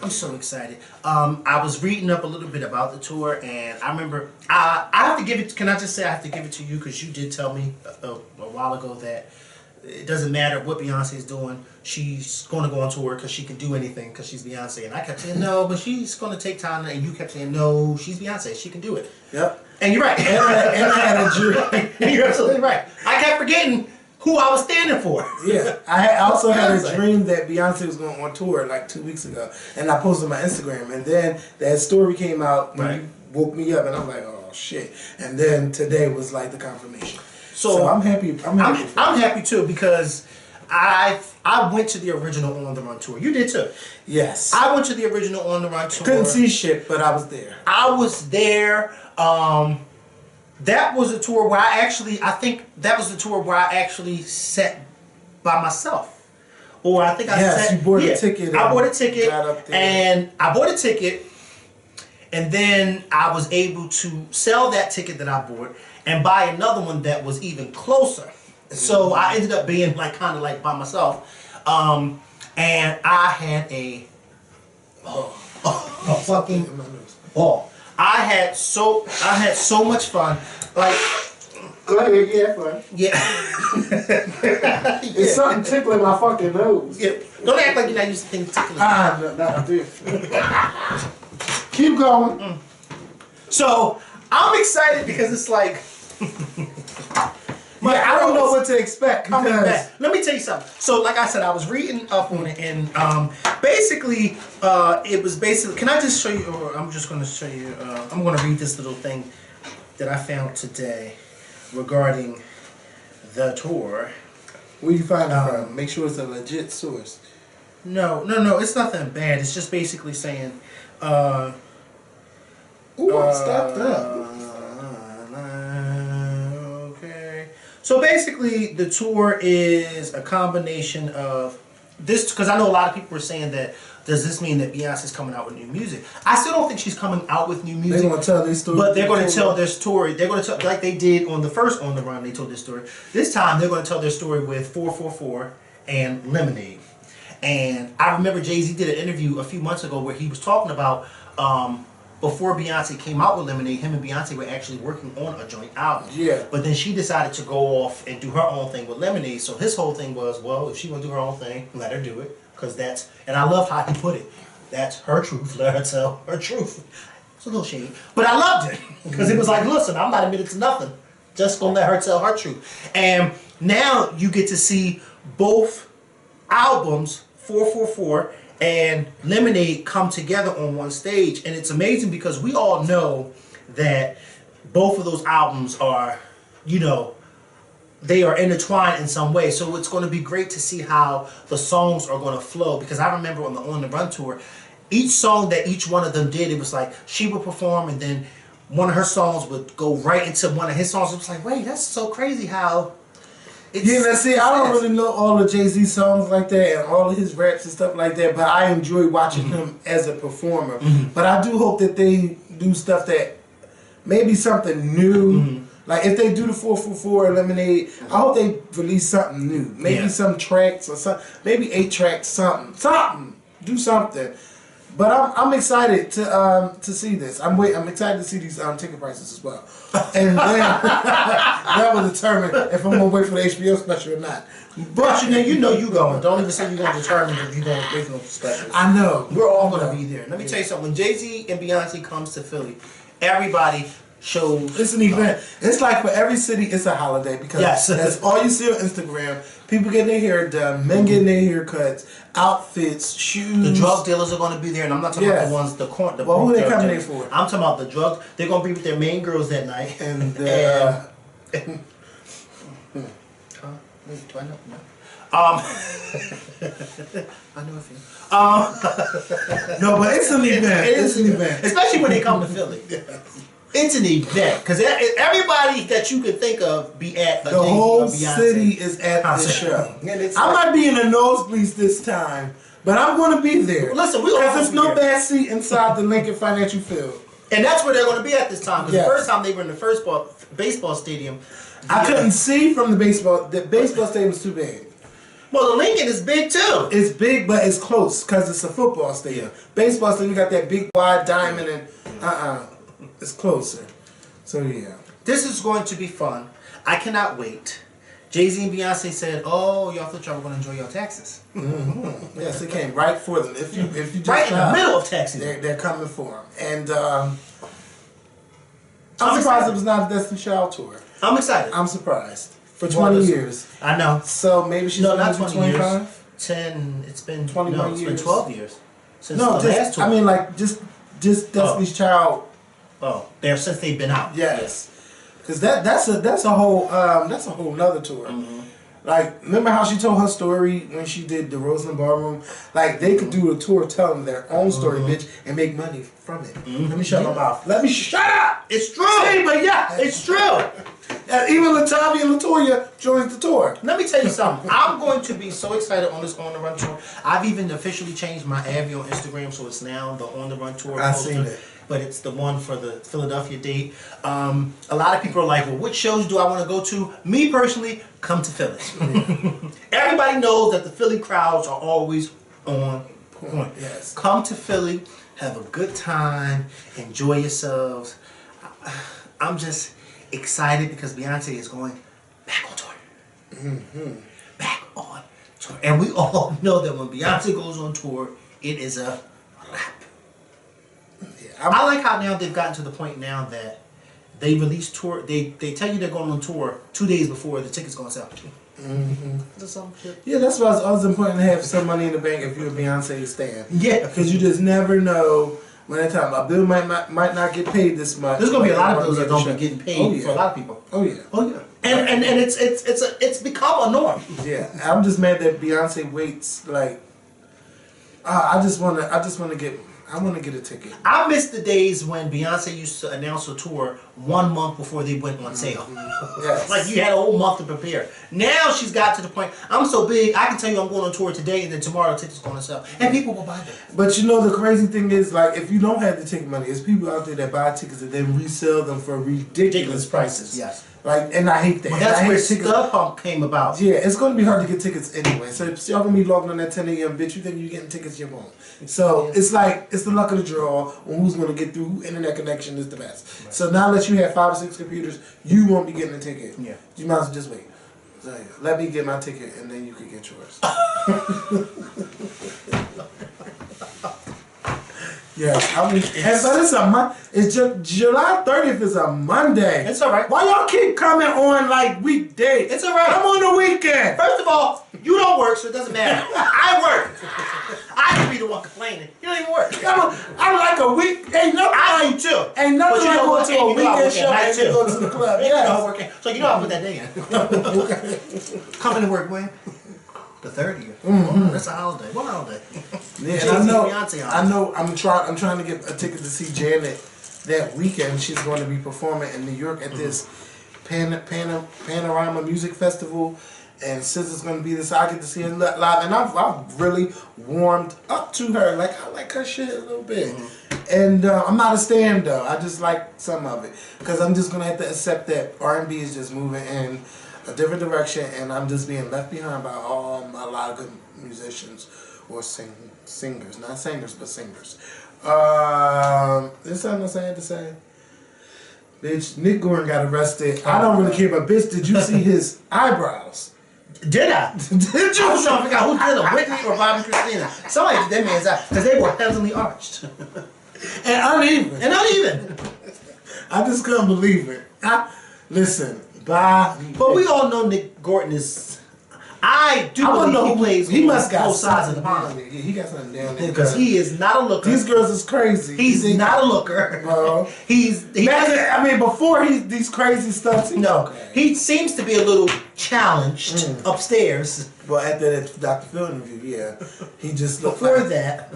I'm so excited. I was reading up a little bit about the tour, and I remember, I have to give it, can I just say I have to give it to you because you did tell me a while ago that it doesn't matter what Beyonce is doing, she's going to go on tour because she can do anything because she's Beyonce. And I kept saying, no, but she's going to take time. And you kept saying, no, she's Beyonce. She can do it. Yep. And you're right. And I had a dream. You're absolutely right. I kept forgetting who I was standing for. Yeah. I also had a dream that Beyonce was going on tour like 2 weeks ago. And I posted on my Instagram. And then that story came out when you woke me up. And I'm like, oh, shit. And then today was like the confirmation. So I'm happy. I'm happy too because I went to the original On the Run tour. You did too. Yes. I went to the original On the Run tour. Couldn't see shit, but I was there. I was there. That was a tour where I think that was the tour where I actually sat by myself. Or I think I sat. You bought a ticket. I bought a ticket. Got up there. And I bought a ticket. And then I was able to sell that ticket that I bought and buy another one that was even closer. So I ended up being like kind of like by myself. And I had a fucking ball. I had so much fun. Like, go ahead, yeah, fun. Yeah. It's something tickling my fucking nose. Yeah. Don't act like you're not used to things tickling. No, dude. Keep going. So I'm excited because it's like, I don't know what to expect. Coming back. Let me tell you something. So, like I said, I was reading up on it, and basically, it was basically. Can I just show you? Or I'm just going to show you. I'm going to read this little thing that I found today regarding the tour. Where you find it from? Make sure it's a legit source. No. It's nothing bad. It's just basically saying. Ooh, stopped up. Okay. So basically, the tour is a combination of this, because I know a lot of people were saying that, does this mean that Beyonce's coming out with new music? I still don't think she's coming out with new music. They're going to tell their story. But they're going to tell their story. They're going to tell, like they did on the first On the Run, they told this story. This time, they're going to tell their story with 444 and Lemonade. And I remember Jay-Z did an interview a few months ago where he was talking about before Beyonce came out with Lemonade, him and Beyonce were actually working on a joint album. Yeah. But then she decided to go off and do her own thing with Lemonade. So his whole thing was, well, if she want to do her own thing, let her do it. Because that's, and I love how he put it. That's her truth. Let her tell her truth. It's a little shady. But I loved it. Because it was like, listen, I'm not admitted to nothing. Just going to let her tell her truth. And now you get to see both albums, 444 and Lemonade, come together on one stage. And it's amazing because we all know that both of those albums are, you know, they are intertwined in some way. So it's going to be great to see how the songs are going to flow. Because I remember on the Run tour, each song that each one of them did, it was like she would perform and then one of her songs would go right into one of his songs. It was like, wait, that's so crazy how Yeah, now see, I don't really know all of Jay-Z songs like that and all of his raps and stuff like that, but I enjoy watching him as a performer. But I do hope that they do stuff that maybe something new. Like if they do the 444 Lemonade, I hope they release something new. Maybe some tracks or something. Maybe 8 tracks, something. Do something. But I'm excited to see this. I'm excited to see these ticket prices as well, and then that will determine if I'm gonna wait for the HBO special or not. But you know you going. Don't even say you're gonna determine if you're gonna wait for no special. I know We're all gonna be there. Let me tell you something. When Jay-Z and Beyonce comes to Philly, everybody shows. It's an event. It's like for every city, it's a holiday because that's all you see on Instagram. People getting their hair done, men getting their haircuts, outfits, shoes. The drug dealers are going to be there, and I'm not talking about the ones Well, who they coming there for? I'm talking about the drugs. They're going to be with their main girls that night. And do I know? No. I know a few. No, but it's an event. It's an event, especially when they come to Philly. It's an event because everybody that you could think of be at the whole city is at the show. I might be in the nosebleeds this time, but I'm going to be there. Listen, because there's no bad seat inside the Lincoln Financial Field, and that's where they're going to be at this time. Because the first time they were in the first baseball stadium, I couldn't see from the baseball. The baseball stadium was too big. Well, the Lincoln is big too. It's big, but it's close because it's a football stadium. Baseball stadium, you got that big wide diamond and it's closer. So yeah. This is going to be fun. I cannot wait. Jay-Z and Beyonce said, "Oh, y'all thought y'all were going to enjoy your taxes." Yes, it came right for them. If you just right in the middle of taxes, they're coming for them. And I'm surprised it was not a Destiny Child tour. I'm excited. I'm surprised. For 20 years. I know. So maybe she's not 20 25? years. 10. It's been 21 years. It's been 12 years since the last tour. I mean, like just Destiny's Child. Oh, there since they've been out. Yes, because that's a whole nother tour. Like, remember how she told her story when she did the Roseland Ballroom? Like, they could do a tour telling their own story, bitch, and make money from it. Let me shut my mouth. Let me shut up. It's true. See, but yeah, it's true. Even Latavia and Latoya joins the tour. Let me tell you something. I'm going to be so excited on this On the Run tour. I've even officially changed my Abby on Instagram, so it's now the On the Run tour. I've seen it. But it's the one for the Philadelphia date. A lot of people are like, well, which shows do I want to go to? Me personally, come to Philly. Everybody knows that the Philly crowds are always on point. Yes. Come to Philly, have a good time, enjoy yourselves. I'm just excited because Beyonce is going back on tour. Back on tour. And we all know that when Beyonce goes on tour, it is a wrap. I like how now they've gotten to the point now that they release tour. They tell you they're going on tour 2 days before the tickets go on sale. Yeah, that's why it's always important to have some money in the bank if you're a Beyonce stan. Yeah, because you just never know when that time. A bill might not get paid this month. There's gonna be a lot of bills that don't be getting paid for a lot of people. Oh yeah. And it's become a norm. Yeah, I'm just mad that Beyonce waits. Like, I want to get a ticket. I miss the days when Beyonce used to announce a tour 1 month before they went on sale. Yes. Like you had a whole month to prepare. Now she's got to the point, I'm so big, I can tell you I'm going on tour today and then tomorrow the ticket's going to sell. And people will buy that. But you know the crazy thing is, like, if you don't have the ticket money, there's people out there that buy tickets and then resell them for ridiculous prices. Yes. Like, and I hate that. Well, that's where StubHub came about. Yeah, it's going to be hard to get tickets anyway. So if y'all going to be logging on at 10 a.m., bitch, you think you're getting tickets, you won't. So it's like, it's the luck of the draw on who's going to get through, who internet connection is the best. Right. So now that you have 5 or 6 computers, you won't be getting a ticket. Yeah. You might as well just wait. So yeah, let me get my ticket and then you can get yours. Yeah, I mean, but it's July 30th is a Monday. It's all right. Why y'all keep coming on like weekdays? It's all right. I'm on the weekend. First of all, you don't work, so it doesn't matter. I work. I can be the one complaining. You don't even work. I like a week. Ain't nothing. I do too. Ain't nothing like going to a weekend show and then go to the club. Yeah. So you know I put that day in. Coming to work when? The 30th. Oh, that's a holiday. What holiday? Yeah, I know. I'm trying to get a ticket to see Janet that weekend. She's going to be performing in New York at this Panorama Music Festival, And SZA's gonna be this. I get to see her live, and I've really warmed up to her. Like I like her shit a little bit, and I'm not a stan though. I just like some of it because I'm just gonna have to accept that R&B is just moving in a different direction, and I'm just being left behind by a lot of good musicians or singers, not singers but singers. There's something else I had to say. Bitch, Nick Gordon got arrested. I don't really care, but bitch, did you see his eyebrows? Did I? Did you? I was trying to figure out who did it, Whitney or Bobby Christina. Somebody did that man's eye because they were heavily arched And uneven. I just couldn't believe it. Listen, bye. But we all know Nick Gordon is. I do believe he plays. He must got both sides of the pond. Yeah, he got something down there Because he is not a looker. These girls is crazy. He's not a looker, bro. Before these crazy stuff. He seems to be a little challenged upstairs. Well, after that Dr. Phil interview, yeah, he just looked before like that.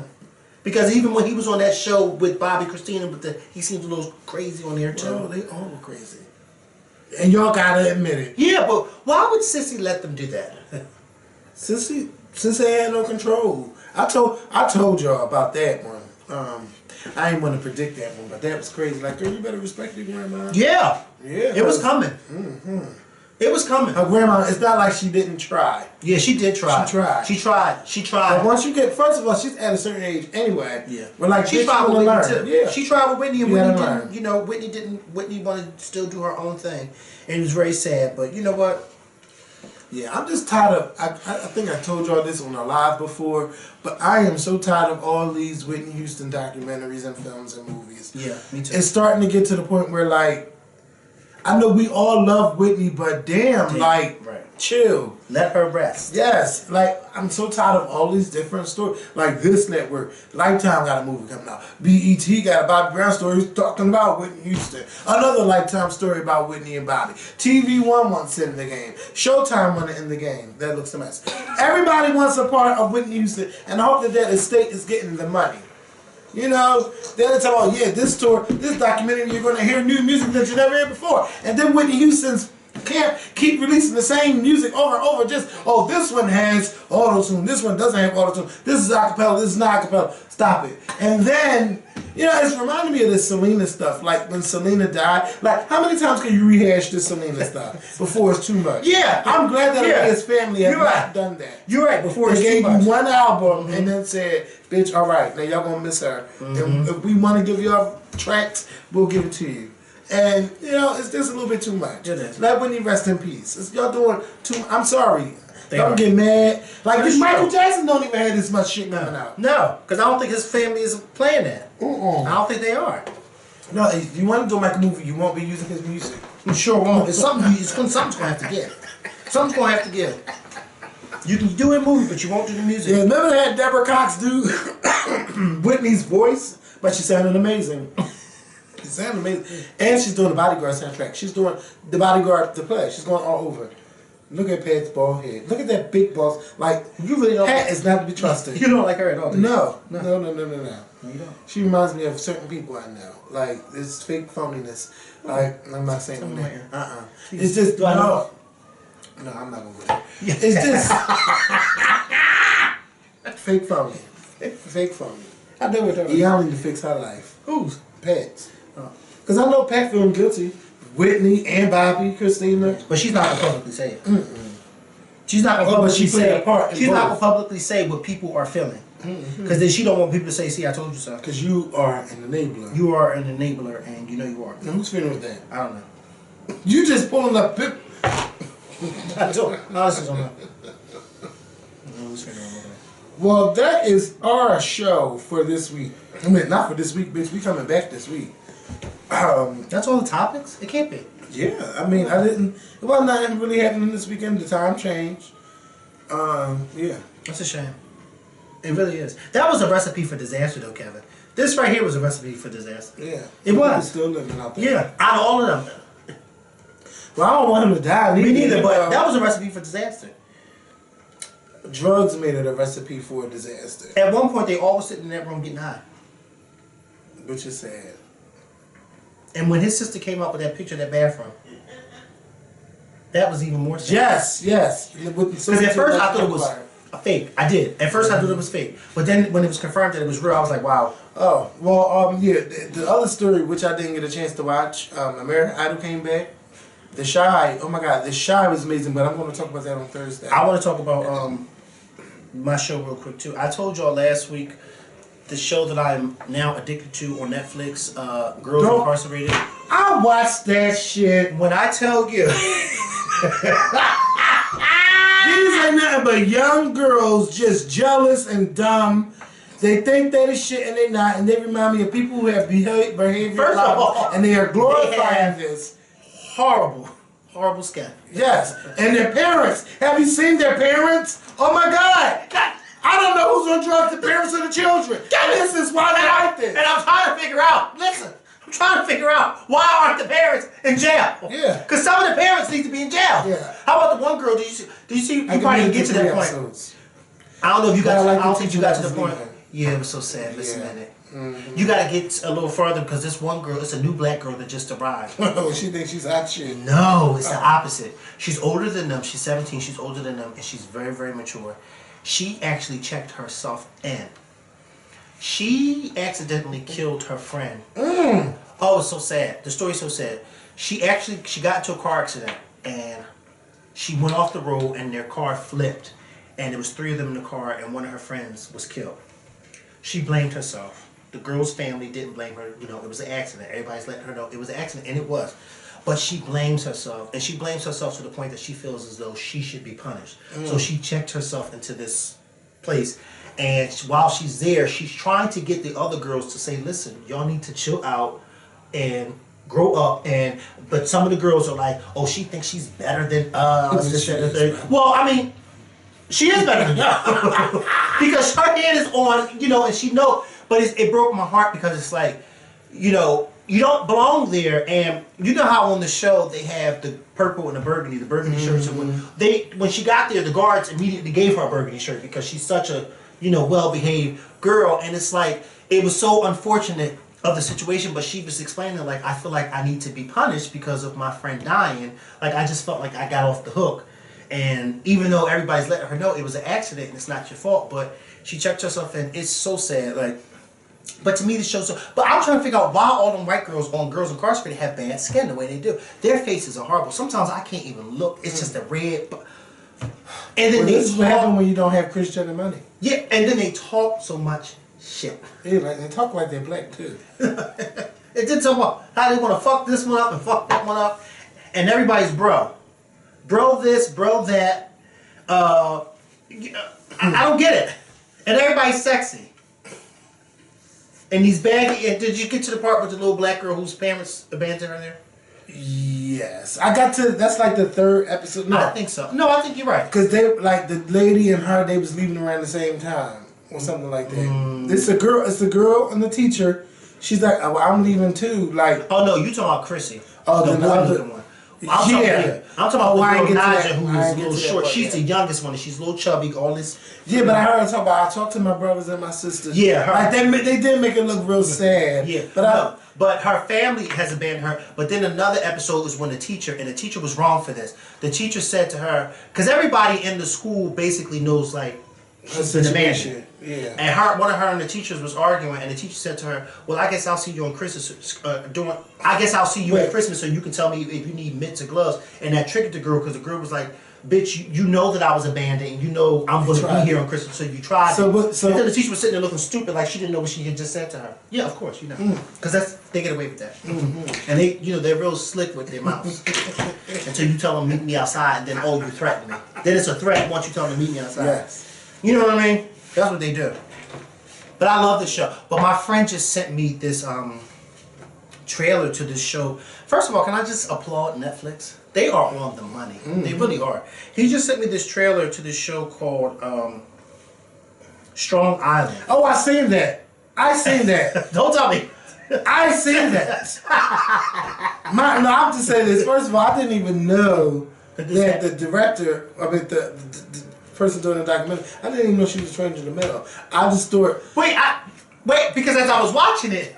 Because even when he was on that show with Bobby Christina, he seems a little crazy on there too. Bro, they all were crazy. And y'all gotta admit it. Yeah, but why would Sissy let them do that? Sissy had no control. I told y'all about that one. I didn't want to predict that one, but that was crazy. Like, girl, you better respect your grandma. Yeah. Yeah. It was coming. Mm-hmm. It was coming. Her grandma, it's not like she didn't try. Yeah, she did try. She tried. But once you get, first of all, she's at a certain age anyway. Yeah. But like, she tried with Whitney too. Yeah. She tried with Whitney, and Whitney didn't. Whitney wanted to still do her own thing, and it was very sad. But you know what? Yeah, I'm just tired of. I think I told y'all this on a live before, but I am so tired of all these Whitney Houston documentaries and films and movies. Yeah, me too. It's starting to get to the point where, like, I know we all love Whitney, but damn, like, chill. Let her rest. Yes, like, I'm so tired of all these different stories. Like, this network, Lifetime got a movie coming out. BET got a Bobby Brown story talking about Whitney Houston. Another Lifetime story about Whitney and Bobby. TV One wants it in the game. Showtime wants it in the game. That looks a mess. Everybody wants a part of Whitney Houston, and I hope that estate is getting the money. You know, they're talking about, yeah, this tour, this documentary, you're going to hear new music that you never heard before. And then Whitney Houston's can't keep releasing the same music over and over. Just, oh, this one has auto-tune, this one doesn't have auto-tune, this is acapella, this is not acapella. Stop it. And then, you know, it's reminding me of this Selena stuff. Like, when Selena died, like, how many times can you rehash this Selena stuff before it's too much? Yeah. I'm glad that his family has not done that. You're right, before it's they too gave much. you one album and then said, bitch, all right, now y'all gonna miss her. And if we want to give y'all tracks, we'll give it to you. And, you know, it's just a little bit too much. It is. Let Whitney rest in peace. Y'all doing too, I'm sorry. They Don't are. get mad. Like, It's Michael true. Jackson don't even have this much shit coming out. No, because I don't think his family is playing that. I don't think they are. No, if you want to do like a movie, you won't be using his music. You sure won't. Something's going to have to give. Something's going to have to give. You can do a movie, but you won't do the music. Yeah, remember that Deborah Cox do Whitney's voice? But she sounded amazing. She sounded amazing. And she's doing the Bodyguard soundtrack. She's doing the Bodyguard to play. She's going all over. Look at Pat's bald head. Look at that big boss. Like, You really don't. Pat is not to be trusted. You don't like her at all, do you? No. No. No. No, you don't. She reminds me of certain people I know. Like, this fake phoniness. Like, I'm not saying Something that. like It's just, Do I know? No, I'm not going to go there. It's just fake phony. Fake phony. I know what He only to fix her life. Who's? Pat's. Because I know Pat feeling guilty. Whitney and Bobby, Christina. But she's not going to publicly say it. She's not going to Oh, but publicly she played say a part in She's not going both. to publicly say what people are feeling. Because then she don't want people to say, see, I told you so. Because you are an enabler. You are an enabler, and you know you are. Now, who's feeling with that? I don't know. You just pulling up pip. I honestly don't know. Who's feeling with that? Well, that is our show for this week. I mean, not for this week, bitch. We coming back this week. That's all the topics? It can't be. Yeah, I mean, it wasn't nothing really happening this weekend. The time changed. Yeah. That's a shame. It really is. That was a recipe for disaster, though, Kevin. This right here was a recipe for disaster. Yeah. It was. Still living out there. Yeah, out of all of them. Well, I don't want him to die. Me neither, but that was a recipe for disaster. Drugs made it a recipe for a disaster. At one point, they all were sitting in that room getting high. Which is sad. And when his sister came up with that picture of that bathroom, That was even more sad. Yes. Because at first I thought it was a fake. I did. At first I thought it was fake. But then when it was confirmed that it was real, I was like, wow. Oh, well, yeah. The other story, which I didn't get a chance to watch, American Idol came back. The Shy, oh my God, The Shy was amazing, but I'm going to talk about that on Thursday. I want to talk about my show real quick too. I told y'all last week the show that I am now addicted to on Netflix, Girls Incarcerated. I watched that shit. When I tell you, these ain't nothing but young girls just jealous and dumb. They think that is shit and they're not, and they remind me of people who have behavior First of all, and they are glorifying this. Horrible scam. Yes, and their parents. Have you seen their parents? Oh my God! I don't know who's on drugs, the parents or the children. This is why they like this. And I'm trying to figure out. Listen, I'm trying to figure out why aren't the parents in jail? Yeah. Because some of the parents need to be in jail. Yeah. How about the one girl? Did you see? You probably didn't get to that point. I don't know if you got. I don't think you got to the point. Yeah, it was so sad. Listen at it. Mm-hmm. You gotta get a little further because this one girl, it's a new black girl that just arrived. Oh, she thinks she's hot shit. No, it's the opposite. She's older than them. She's 17. She's older than them, and she's very, very mature. She actually checked herself in. She accidentally killed her friend. Oh, it's so sad. The story's so sad. She got into a car accident, and she went off the road, and their car flipped, and there was 3 of them in the car, and one of her friends was killed. She blamed herself. The girl's family didn't blame her. You know, it was an accident. Everybody's letting her know it was an accident, and it was. But she blames herself, and she blames herself to the point that she feels as though she should be punished. So she checked herself into this place, and while she's there, she's trying to get the other girls to say, listen, y'all need to chill out and grow up. But some of the girls are like, oh, she thinks she's better than us. Well, I mean, she is better than us. Because her hand is on, you know, and she knows. But it broke my heart because it's like, you know, you don't belong there. And you know how on the show they have the purple and the burgundy shirts. And when she got there, the guards immediately gave her a burgundy shirt because she's such a, you know, well-behaved girl. And it's like, it was so unfortunate of the situation, but she was explaining, like, I feel like I need to be punished because of my friend dying. Like, I just felt like I got off the hook. And even though everybody's letting her know it was an accident and it's not your fault, but she checked herself in. It's so sad. Like, but to me, the show's so. But I'm trying to figure out why all them white girls on Girls Incarcerated have bad skin the way they do. Their faces are horrible. Sometimes I can't even look. It's just a red. And then this is what happens when you don't have Christian money. Yeah, and then they talk so much shit. Yeah, like they talk like they're black too. It did so much. How they want to fuck this one up and fuck that one up, and everybody's bro this, bro that. I don't get it. And everybody's sexy. And these baggy. And did you get to the part with the little black girl whose parents abandoned her there? Yes, I got to. That's like the 3rd episode. No, I think so. No, I think you're right. Because they like the lady and her, they was leaving around the same time or something like that. It's a girl. It's the girl and the teacher. She's like, oh, I'm leaving too. Like, oh no, you talking about Chrissy? Oh, the other one. I'm talking about the girl Naja, who is a little short. She's the youngest one, and she's a little chubby. All this. Yeah, but I heard her talk about. I talked to my brothers and my sisters. Yeah, her. Like they did make it look real sad. Yeah, but her family has abandoned her. But then another episode was when the teacher was wrong for this. The teacher said to her, because everybody in the school basically knows like she's been abandoned. Yeah. And one of her and the teachers was arguing, and the teacher said to her, "Well, I guess I'll see you on Christmas. I guess I'll see you at Christmas, so you can tell me if you need mitts or gloves." And that triggered the girl because the girl was like, "Bitch, you know that I was abandoned, and you know I'm going to be here on Christmas, so you tried." So and then the teacher was sitting there looking stupid, like she didn't know what she had just said to her. Yeah, of course, you know, because they get away with that, and they, you know, they're real slick with their mouths until you tell them meet me outside, and then you threaten me. Then it's a threat once you tell them to meet me outside. Yes. You know what I mean? That's what they do. But I love the show. But my friend just sent me this trailer to this show. First of all, can I just applaud Netflix? They are on the money. They really are. He just sent me this trailer to this show called Strong Island. Oh, I seen that. Don't tell me. I seen that. I'm just saying this. First of all, I didn't even know that the director, the person doing the documentary, I didn't even know she was trained in the metal. I just thought... Wait, because as I was watching it,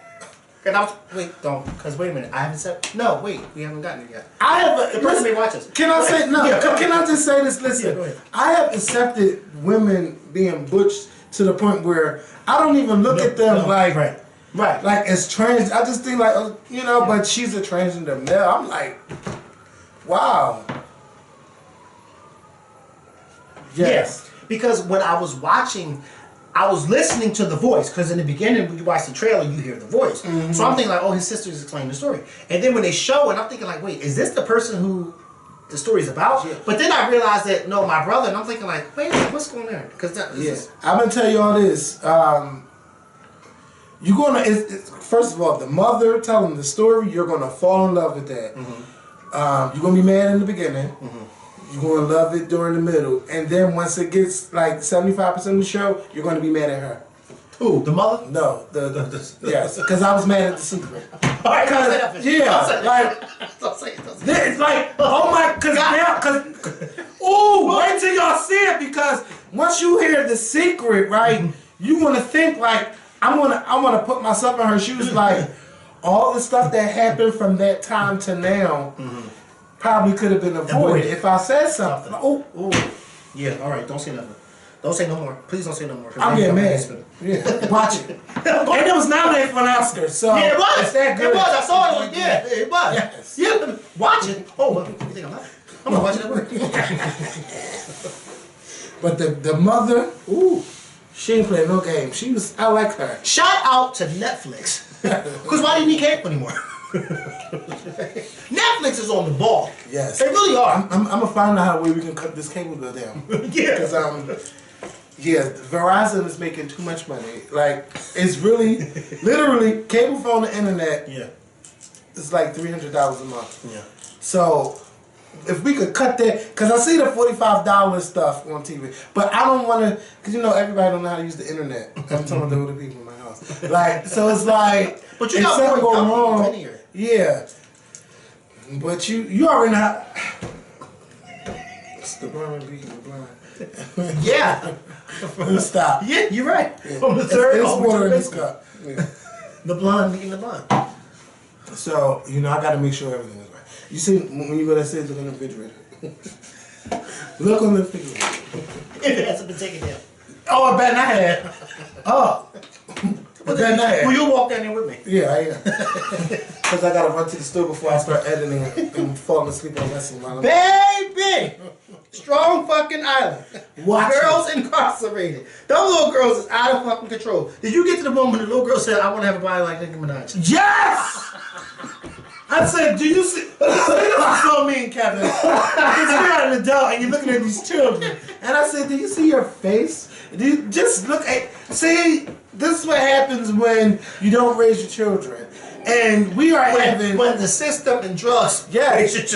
And I was, wait, don't, because wait a minute, I haven't said, no, wait, we haven't gotten it yet. I have The person may watch us. Can I say no? Can I just say this? Listen, Yeah, go ahead. I have accepted women being butch to the point where I don't even look at them like like as trans. I just think like you know, but she's a transgender male. I'm like, wow. Yes. Yeah, because when I was watching, I was listening to the voice, because in the beginning when you watch the trailer, you hear the voice. So I'm thinking like, oh, his sister's explaining the story. And then when they show it, I'm thinking like, wait, is this the person who the story's about? Yeah. But then I realized that, no, my brother, and I'm thinking like, wait a minute, what's going on? Because I'm going to tell you all this. You're going to, first of all, the mother telling the story, you're going to fall in love with that. You're going to be mad in the beginning. You're going to love it during the middle. And then once it gets like 75% of the show, you're going to be mad at her. Who? The mother? No. Yes. Because I was mad at The Secret. Alright, It's like, oh my, wait till y'all see it, because once you hear The Secret, right, you want to think like, I want to put myself in her shoes, like, all the stuff that happened from that time to now, probably could have been avoided if I said something. Yeah, alright, don't say nothing. Don't say no more. Please don't say no more. I'm getting mad. Yeah, watch it. And it was nominated for an Oscar, so yeah, it was. It's that good. It was. I saw it. Yeah, it was. Yes. Yeah, watch it. Oh, well, you think I'm not? I'm gonna watch it at work. But the mother, she ain't playing no game. I like her. Shout out to Netflix. Because why do you need cable anymore? Netflix is on the ball. Yes. They really are. I'm gonna find out how we can cut this cable bill down. Yeah. Because Verizon is making too much money. Like, it's really, literally, cable phone and internet. Yeah. It's like $300 a month. Yeah. So, if we could cut that, because I see the $45 stuff on TV, but I don't want to, because you know everybody don't know how to use the internet. I'm talking to the people in my house. Like, so it's like, but you got something going wrong. Yeah. But you already know how. It's the blind beating the blind. Yeah. Stop. Yeah, you're right. Yeah. From the third it's water in this cup. Yeah. The blonde meeting the blonde. So, you know, I got to make sure everything is right. You see, when you go downstairs, look on the refrigerator. Look on the refrigerator. If it hasn't been taken down. Oh, I bet not have. Oh. But then that. Will you walk down there with me? Yeah, I am. Because I got to run to the store before I start editing and falling asleep on lesson. Baby! Strong fucking island. Girls incarcerated. Those little girls is out of fucking control. Did you get to the moment when the little girl said, I want to have a body like Nicki Minaj? Yes! I said, do you see? This is so mean, Kevin. Because you're an adult and you're looking at these children. And I said, do you see your face? Do you just look at. See, this is what happens when you don't raise your children. And we are having. When the system and drugs. Yes.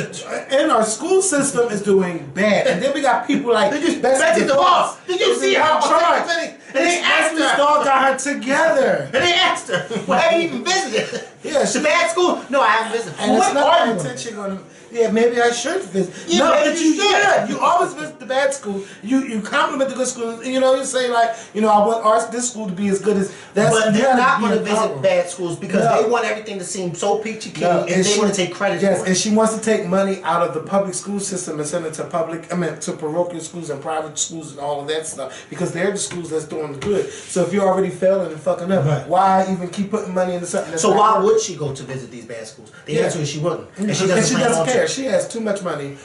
And our school system is doing bad. And then we got people like. Betty the boss. Did you see how charged? And they asked her. Dog got her together. And they asked her, well, have you even visited? Yeah, the bad school? No, I haven't visited. And it's not my intention on. Yeah, maybe I should visit. Yeah, no, but you should. You always visit the bad school. You compliment the good school. You know, you say like, you know, I want this school to be as good as that. But they're not going to visit bad schools because they want everything to seem so peachy keen, and they want to take credit for it. Yes, and she wants to take money out of the public school system and send it to to parochial schools and private schools and all of that stuff because they're the schools that's doing the good. So if you're already failing and fucking up, why even keep putting money into something? That's so why would she go to visit these bad schools? The answer is she wouldn't, and she doesn't care. She has too much money.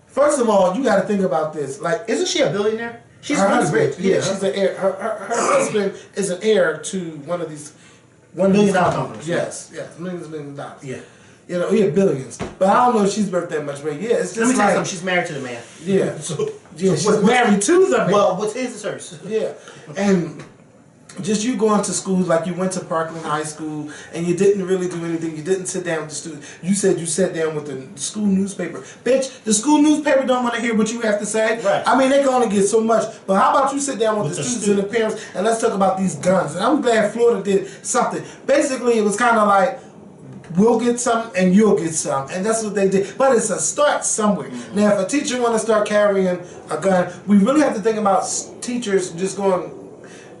First of all, you got to think about this. Like, isn't she a billionaire? She's her really husband, rich. Yeah, she's an heir. Her husband is an heir to one of these $1 million companies. Yes, millions of dollars. Yeah. You know, billions. But I don't know if she's worth that much. But yeah, it's just let me tell you like something. She's married to the man. Yeah. She's married to the man. Well, what's his is hers. Yeah, and. Just you going to school like you went to Parkland High School and you didn't really do anything. You didn't sit down with the students. You said you sat down with the school newspaper. Bitch, the school newspaper don't want to hear what you have to say. Right. I mean, they can only get so much. But how about you sit down with the students and the parents and let's talk about these guns. And I'm glad Florida did something. Basically, it was kind of like, we'll get some and you'll get some. And that's what they did. But it's a start somewhere. Mm-hmm. Now, if a teacher want to start carrying a gun, we really have to think about teachers just going...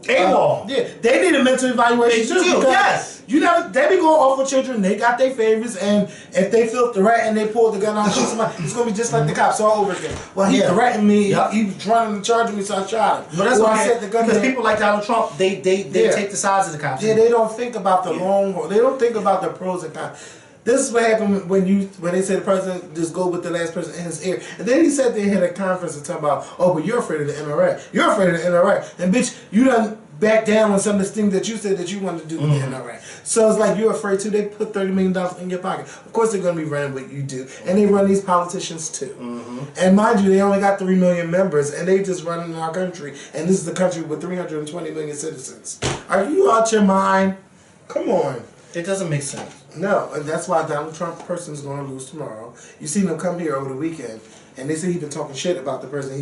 AWOL. Yeah, they need a mental evaluation too. Because, yes. You know, they be going off with children. They got their favorites, and if they feel threatened, they pull the gun out and shoot somebody. It's gonna be just like the cops all over again. Well, he threatened me. Yep. He was trying to charge me, so I shot him. But that's I okay, set the gun because down. people like Donald Trump, they take the sides of the cops. Yeah, they don't think about the long haul. They don't think about the pros and cons. This is what happened when they said the president just go with the last person in his ear. And then he said they had a conference and talk about, oh, but you're afraid of the NRA. You're afraid of the NRA. And bitch, you done back down on some of the things that you said that you wanted to do with the NRA. So it's like you're afraid too. They put $30 million in your pocket. Of course they're going to be running what you do. And they run these politicians too. And mind you, they only got 3 million members and they just running our country. And this is the country with 320 million citizens. Are you out your mind? Come on. It doesn't make sense. No, and that's why Donald Trump person is going to lose tomorrow. You seen him come here over the weekend, and they say he's been talking shit about the person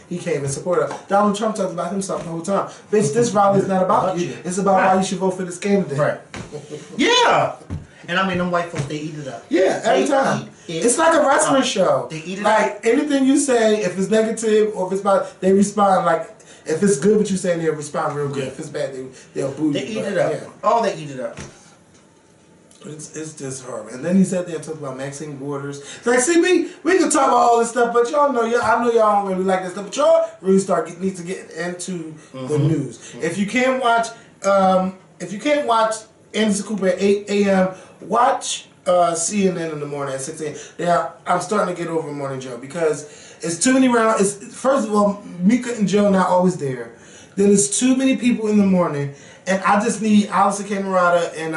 he came in support of. Donald Trump talks about himself the whole time. Bitch, this rally is not about you. It's about why you should vote for this candidate. Right. Yeah. And I mean, them white folks, they eat it up. Yeah, every time. It's like a wrestling show. They eat it like up. anything you say, if it's negative or if it's bad, they respond like. If it's good what you say, they'll respond real good. Yeah. If it's bad, they'll boo you. They eat it up. Yeah. Oh, they eat it up. It's just horrible. And then he sat there and talked about Maxine Waters. It's like, see, we can talk about all this stuff, but y'all know, I know y'all don't really like this stuff, but y'all really need to get into the news. If you can't watch, Anderson Cooper at 8 a.m., watch CNN in the morning at 6 a.m. Now, I'm starting to get over Morning Joe because it's too many rounds. First of all, Mika and Joe not always there. Then there's too many people in the morning, and I just need Allison Camerata and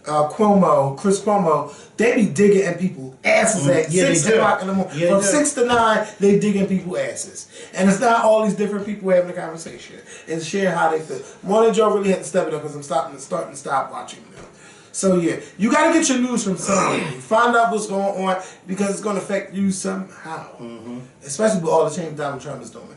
Chris Cuomo, they be digging in people's asses at 6 o'clock in the morning. From 6 to 9, they digging people's asses. And it's not all these different people having a conversation. It's sharing how they feel. Morning Joe really had to step it up because I'm starting to stop watching them. So yeah, you got to get your news from somewhere. Find out what's going on because it's going to affect you somehow. Especially with all the change Donald Trump is doing.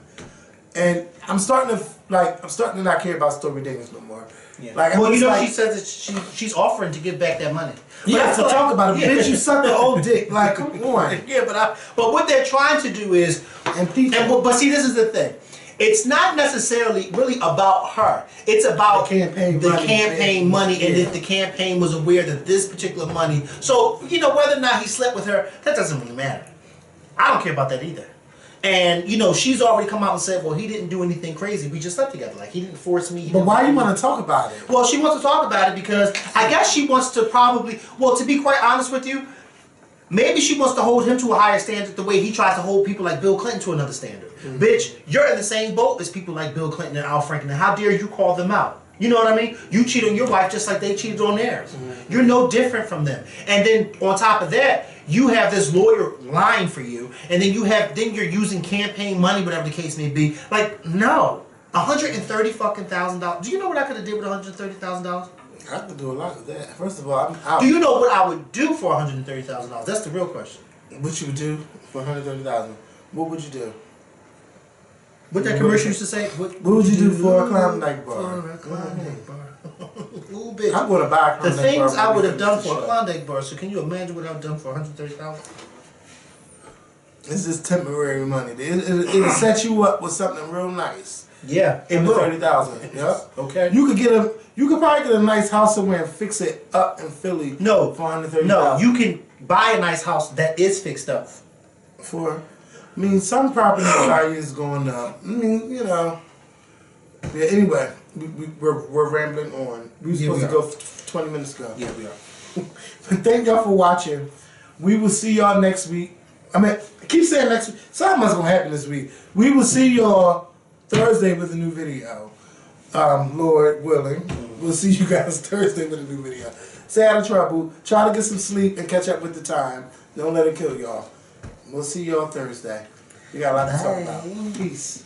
And I'm starting to not care about story Davis no more. Yeah. Like, well, you know, she says that she's offering to give back that money. Yeah, to talk about it. Yeah. Bitch, you suck the old dick. Like, come on. Yeah, but what they're trying to do is, but see, this is the thing. It's not necessarily really about her. It's about the campaign money, and if the campaign was aware that this particular money. So, you know, whether or not he slept with her, that doesn't really matter. I don't care about that either. And, you know, she's already come out and said, well, he didn't do anything crazy. We just slept together. Like, he didn't force me. But why do you want to talk about it? Well, she wants to talk about it because I guess she wants to probably, well, to be quite honest with you, maybe she wants to hold him to a higher standard the way he tries to hold people like Bill Clinton to another standard. Bitch, you're in the same boat as people like Bill Clinton and Al Franken. And how dare you call them out? You know what I mean? You cheat on your wife just like they cheated on theirs. You're no different from them. And then on top of that, you have this lawyer lying for you, and then you're using campaign money, whatever the case may be. Like, no. $130,000. Do you know what I could have did with $130,000? I could do a lot of that. First of all, I'm out. Do you know what I would do for $130,000? That's the real question. What you would do for $130,000? What would you do? What that commercial used to say? What would you do for a Klondike bar? For a Klondike bar. Ooh, bitch. I'm going to buy a Klondike bar. The things I would have done for a Klondike bar. So can you imagine what I've done for $130,000? It's just temporary money. It'll set you up with something real nice. Yeah, it will. $130,000. Yep. Okay. You could probably get a nice house somewhere and fix it up in Philly. No, for $130,000. No, you can buy a nice house that is fixed up. I mean, some property value is going up. I mean, you know. Yeah. Anyway, we're rambling on. We were supposed to go 20 minutes ago. Yeah, we are. But thank y'all for watching. We will see y'all next week. I mean, I keep saying next week. Something's gonna happen this week. We will see y'all Thursday with a new video. Lord willing, we'll see you guys Thursday with a new video. Stay out of trouble. Try to get some sleep and catch up with the time. Don't let it kill y'all. We'll see y'all Thursday. We got a lot to talk about. Peace.